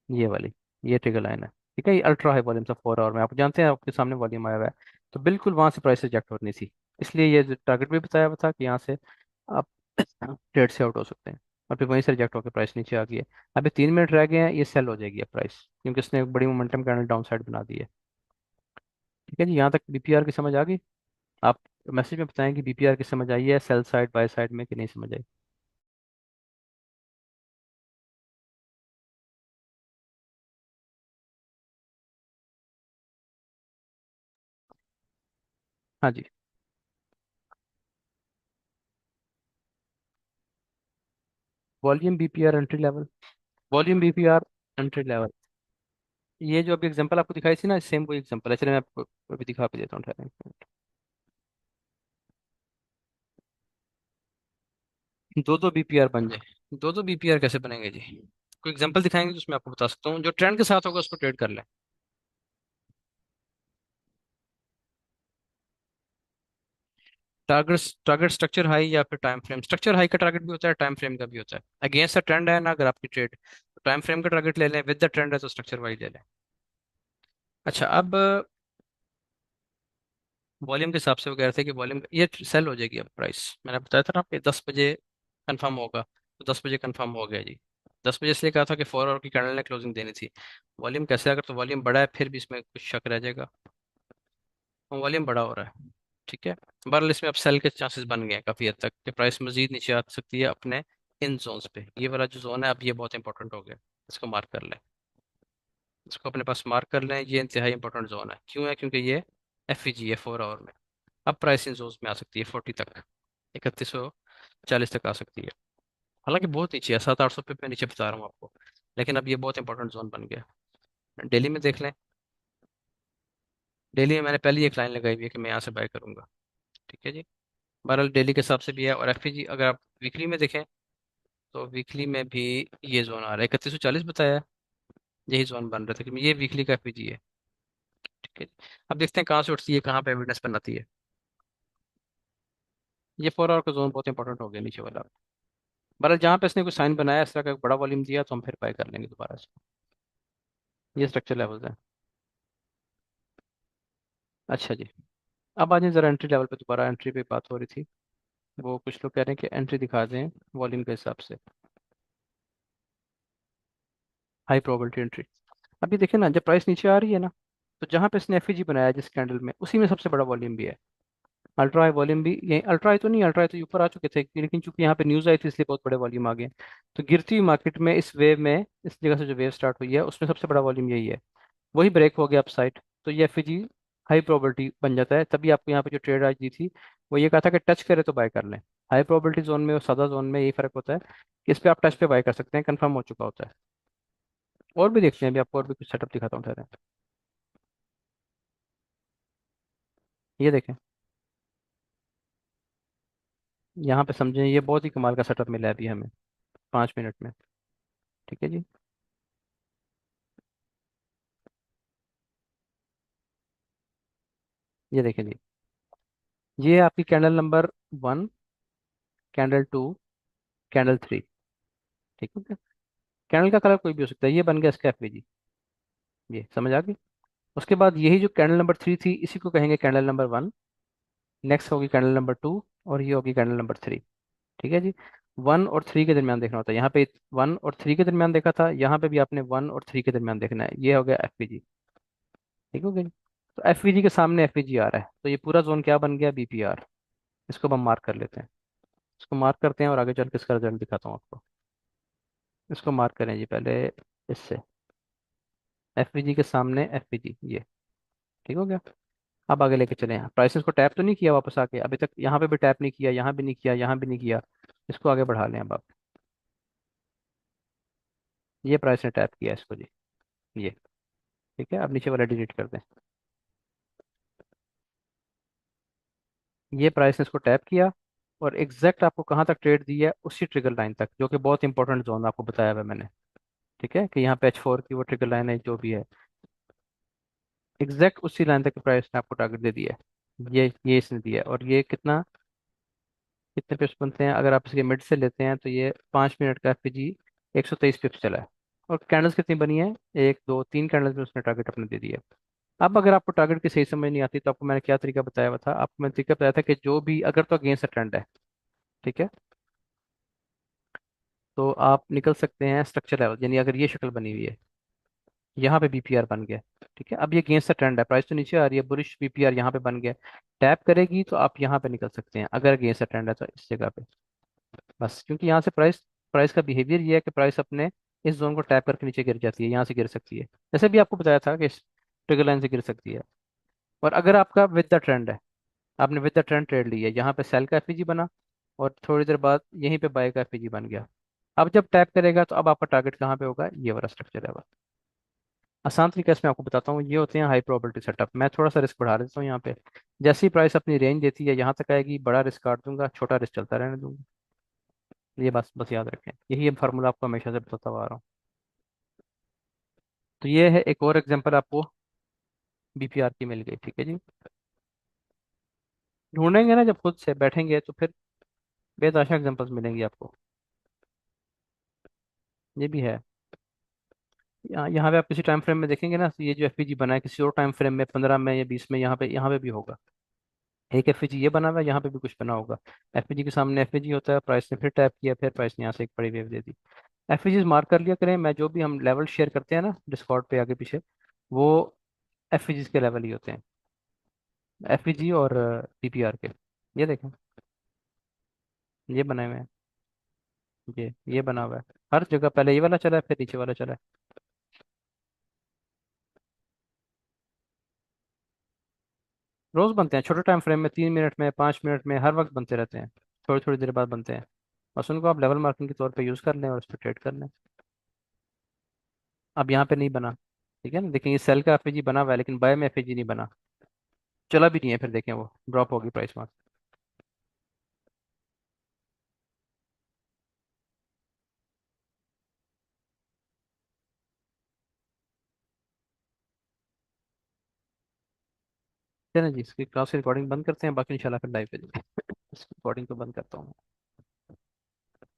ये वाली, ये ट्रिगर लाइन है। ठीक है, ये अल्ट्रा हाई वॉल्यूम था 4 आवर में, आप जानते हैं आपके सामने वॉल्यूम आया हुआ है। तो बिल्कुल वहां से प्राइस रिजेक्ट होनी थी, इसलिए ये टारगेट भी बताया हुआ था कि यहाँ से आप ट्रेड से आउट हो सकते हैं। और फिर वहीं से रिजेक्ट होकर प्राइस नीचे आ गई है। अभी 3 मिनट रह गए हैं, ये सेल हो जाएगी अब प्राइस, क्योंकि इसने एक बड़ी मोमेंटम कैंडल डाउन साइड बना दी है। ठीक है जी, यहाँ तक बीपीआर की समझ आ गई? आप मैसेज में बताएं कि बीपीआर की समझ आई है सेल साइड बाय साइड में कि नहीं समझ आई। हाँ जी। Volume BPR entry level, volume BPR entry level. ये जो अभी एग्जांपल आपको दिखाई थी ना, सेम कोई एग्जांपल है, चलिए मैं आपको अभी दिखा भी देता हूँ, ठहरें एक मिनट। दो दो बीपीआर बन जाए, दो दो बीपीआर कैसे बनेंगे जी? कोई एग्जांपल दिखाएंगे तो उसमें आपको बता सकता हूँ, जो ट्रेंड के साथ होगा उसको ट्रेड कर लें। टारगेट टारगेट स्ट्रक्चर हाई या फिर टाइम फ्रेम? स्ट्रक्चर हाई का टारगेट भी होता है, टाइम फ्रेम का भी होता है। अगेंस्ट द ट्रेंड है ना अगर आपकी ट्रेड, तो टाइम फ्रेम का टारगेट ले लें, विद द ट्रेंड है तो स्ट्रक्चर वाइज ले लें। अच्छा, अब वॉल्यूम के हिसाब से वो कह रहे थे कि वॉल्यूम ये सेल हो जाएगी अब प्राइस, मैंने बताया था ना आपके 10 बजे कंफर्म होगा, तो 10 बजे कंफर्म हो गया जी। 10 बजे इसलिए कहा था कि 4 आवर की कैंडल ने क्लोजिंग देनी थी। वॉल्यूम कैसे? अगर तो वॉल्यूम बड़ा है फिर भी इसमें कुछ शक रह जाएगा, वॉल्यूम बड़ा हो रहा है। ठीक है, बहरहाल इसमें अब सेल के चांसेस बन गए हैं काफ़ी हद तक, कि प्राइस मजीद नीचे आ सकती है अपने इन जोन्स पे। ये वाला जो जोन है अब ये बहुत इंपॉर्टेंट हो गया, इसको मार्क कर लें, इसको अपने पास मार्क कर लें। ये इंतहाई इंपॉर्टेंट जोन है, क्यों है? क्योंकि ये एफ है 4 आवर में। अब प्राइस इन जोन्स में आ सकती है 40 तक, 3140 तक आ सकती है। हालांकि बहुत नीचे है, 700-800 पे मैं नीचे बता रहा हूँ आपको, लेकिन अब ये बहुत इंपॉर्टेंट जोन बन गया। डेली में देख लें, डेली में मैंने पहले ही एक लाइन लगाई हुई है कि मैं यहाँ से बाय करूंगा। ठीक है जी। बहरहाल डेली के हिसाब से भी है, और एफपीजी अगर आप वीकली में देखें तो वीकली में भी ये जोन आ रहा है, 3140 बताया है, यही जोन बन रहा था कि ये वीकली का एफपीजी है। ठीक है, अब देखते हैं कहाँ से उठती है, कहाँ पे एविडेंस बनाती है। ये 4 आवर का जोन बहुत इंपॉर्टेंट हो गया नीचे वाला। बहरहाल जहाँ पे इसने कोई साइन बनाया इस तरह का एक बड़ा वॉल्यूम दिया, तो हम फिर बाय कर लेंगे दोबारा से। ये स्ट्रक्चर लेवल्स हैं। अच्छा जी, अब आज जरा एंट्री लेवल पे, दोबारा एंट्री पे बात हो रही थी। वो कुछ लोग कह रहे हैं कि एंट्री दिखा दें वॉल्यूम के हिसाब से, हाई प्रोबेबिलिटी एंट्री। अभी देखिए ना, जब प्राइस नीचे आ रही है ना, तो जहाँ पे इसने एफईजी बनाया है जिस कैंडल में, उसी में सबसे बड़ा वॉल्यूम भी है। अल्ट्रा हाई वॉल्यूम भी ये, अल्ट्रा हाई तो नहीं, अल्ट्रा हाई तो ऊपर आ चुके थे, लेकिन चूंकि यहाँ पे न्यूज आई थी इसलिए बहुत बड़े वॉल्यूम आ गए। तो गिरती हुई मार्केट में इस वेव में, इस जगह से जो वेव स्टार्ट हुई है उसमें सबसे बड़ा वॉल्यूम यही है। वही ब्रेक हो गया अपसाइड, तो ये एफईजी हाई प्रोबेबिलिटी बन जाता है। तभी आपको यहाँ पे जो ट्रेड आज दी थी, वो ये कहा था कि टच करे तो बाय कर लें। हाई प्रोबेबिलिटी जोन में और सादा जोन में यही फर्क होता है कि इस पे आप टच पे बाय कर सकते हैं, कंफर्म हो चुका होता है। और भी देखते हैं, अभी आपको और भी कुछ सेटअप दिखाता हूँ ठहरें। ये देखें, यहाँ पे समझें, ये बहुत ही कमाल का सेटअप मिला है अभी हमें 5 मिनट में। ठीक है जी, ये देखें जी, ये है आपकी कैंडल नंबर 1, कैंडल 2, कैंडल 3। ठीक है, कैंडल का कलर कोई भी हो सकता है, ये बन गया इसका एफवीजी। ये समझ आ गई। उसके बाद यही जो कैंडल नंबर 3 थी, इसी को कहेंगे कैंडल नंबर 1। नेक्स्ट होगी कैंडल नंबर 2, और ये होगी कैंडल नंबर 3। ठीक है जी, 1 और 3 के दरमियान देखना होता है। यहाँ पे 1 और 3 के दरमियान देखा था, यहाँ पे भी आपने 1 और 3 के दरमियान देखना है। ये हो गया एफवीजी। ठीक हो गया जी। तो एफवीजी के सामने एफवीजी आ रहा है, तो ये पूरा जोन क्या बन गया, बीपीआर। इसको अब हम मार्क कर लेते हैं। इसको मार्क करते हैं और आगे चल के इसका रिजल्ट दिखाता हूँ आपको। इसको मार्क करें जी पहले, इससे एफवीजी के सामने एफवीजी, ये। ठीक हो गया। अब आगे लेके चले, हैं प्राइसेस को टैप तो नहीं किया वापस आके, अभी तक यहाँ पे भी टैप नहीं किया, यहाँ भी नहीं किया, यहाँ भी नहीं किया। इसको आगे बढ़ा लें अब आप। ये प्राइस ने टैप किया इसको जी, ये। ठीक है, अब नीचे वाला डिलीट कर दें। ये प्राइस ने इसको टैप किया, और एग्जैक्ट आपको कहाँ तक ट्रेड दी है, उसी ट्रिगर लाइन तक, जो कि बहुत इंपॉर्टेंट जोन आपको बताया हुआ है मैंने। ठीक है, कि यहाँ पे H4 की वो ट्रिगर लाइन है जो भी है, एग्जैक्ट उसी लाइन तक की प्राइस ने आपको टारगेट दे दिया है। ये इसने दिया है, और ये कितना, कितने पिप्स बनते हैं अगर आप इसके मिड से लेते हैं, तो ये 5 मिनट का एफपीजी 123 पिप्स चला है। और कैंडल्स कितनी बनी है, 1 2 3 कैंडल्स में उसने टारगेट अपने दे दिया। अब अगर आपको टारगेट की सही समझ नहीं आती, तो आपको मैंने क्या तरीका बताया हुआ था, आपको मैंने तरीका बताया था कि जो भी, अगर तो अगेंस्ट ट्रेंड है, ठीक है, तो आप निकल सकते हैं स्ट्रक्चर लेवल, यानी अगर ये शक्ल बनी हुई है, यहाँ पे बीपीआर बन गया। ठीक है, अब ये अगेंस्ट ट्रेंड है, प्राइस तो नीचे आ रही है, बुलिश बीपीआर यहाँ पे बन गया। टैप करेगी तो आप यहाँ पे निकल सकते हैं, अगर अगेंस्ट ट्रेंड है तो इस जगह पे। बस क्योंकि यहाँ से प्राइस, प्राइस का बिहेवियर ये है कि प्राइस अपने इस जोन को टैप करके नीचे गिर जाती है, यहाँ से गिर सकती है। जैसे भी आपको बताया था कि इस ट्रिगर लाइन से गिर सकती है। और अगर आपका विद द ट्रेंड है, आपने विद द ट्रेंड ट्रेड ली है, यहाँ पे सेल का एफईजी बना, और थोड़ी देर बाद यहीं पे बाय का एफईजी बन गया। अब जब टैप करेगा तो अब आपका टारगेट कहाँ पे होगा, ये वाला स्ट्रक्चर है। बस आसान तरीका इसमें आपको बताता हूँ, ये होते हैं हाई प्रोबेबिलिटी सेटअप। मैं थोड़ा सा रिस्क बढ़ा देता हूँ यहाँ पे। जैसी प्राइस अपनी रेंज देती है यहाँ तक आएगी, बड़ा रिस्क काट दूंगा, छोटा रिस्क चलता रहने दूंगा। ये बस बस याद रखें, यही फार्मूला आपको हमेशा से बताता हुआ आ रहा हूँ। तो ये है एक और एग्जांपल आपको बीपीआर की मिल गई। ठीक है जी, ढूंढेंगे ना जब खुद से बैठेंगे तो फिर बेतहाशा एग्जांपल्स मिलेंगी आपको। ये भी है, यहाँ पे आप किसी टाइम फ्रेम में देखेंगे ना, तो ये जो एफपीजी बना है किसी और टाइम फ्रेम में, 15 में या 20 में, यहाँ पे भी होगा। एक एफपीजी ये बना हुआ है, यहाँ पे भी कुछ बना होगा। एफपीजी के सामने एफपीजी होता है, प्राइस ने फिर टैप किया, फिर प्राइस ने यहाँ से एक बड़ी वेव दे दी। एफपीजीज मार्क कर लिया करें, मैं जो भी हम लेवल शेयर करते हैं ना डिस्कॉर्ड पे आगे पीछे, वो एफपीजीज के लेवल ही होते हैं, एफपीजी और पीपीआर के। ये देखें, ये बनाए हुए हैं, ये बना हुआ है। हर जगह पहले ये वाला चला है, फिर नीचे वाला चला है। रोज बनते हैं छोटे टाइम फ्रेम में, 3 मिनट में, 5 मिनट में, हर वक्त बनते रहते हैं। थोड़ी थोड़ी देर बाद बनते हैं। बस उनको आप लेवल मार्किंग के तौर पे यूज़ कर लें और उस पर ट्रेड कर लें। अब यहाँ पे नहीं बना, ठीक है ना, देखिए ये सेल का एफएजी बना हुआ है, लेकिन बाय में एफएजी नहीं बना, चला भी नहीं है। फिर देखें वो ड्रॉप होगी प्राइस वहाँ। चलें जी, इसकी क्लास की रिकॉर्डिंग बंद करते हैं, बाकी इंशाल्लाह फिर लाइव पे इस रिकॉर्डिंग को बंद करता हूँ।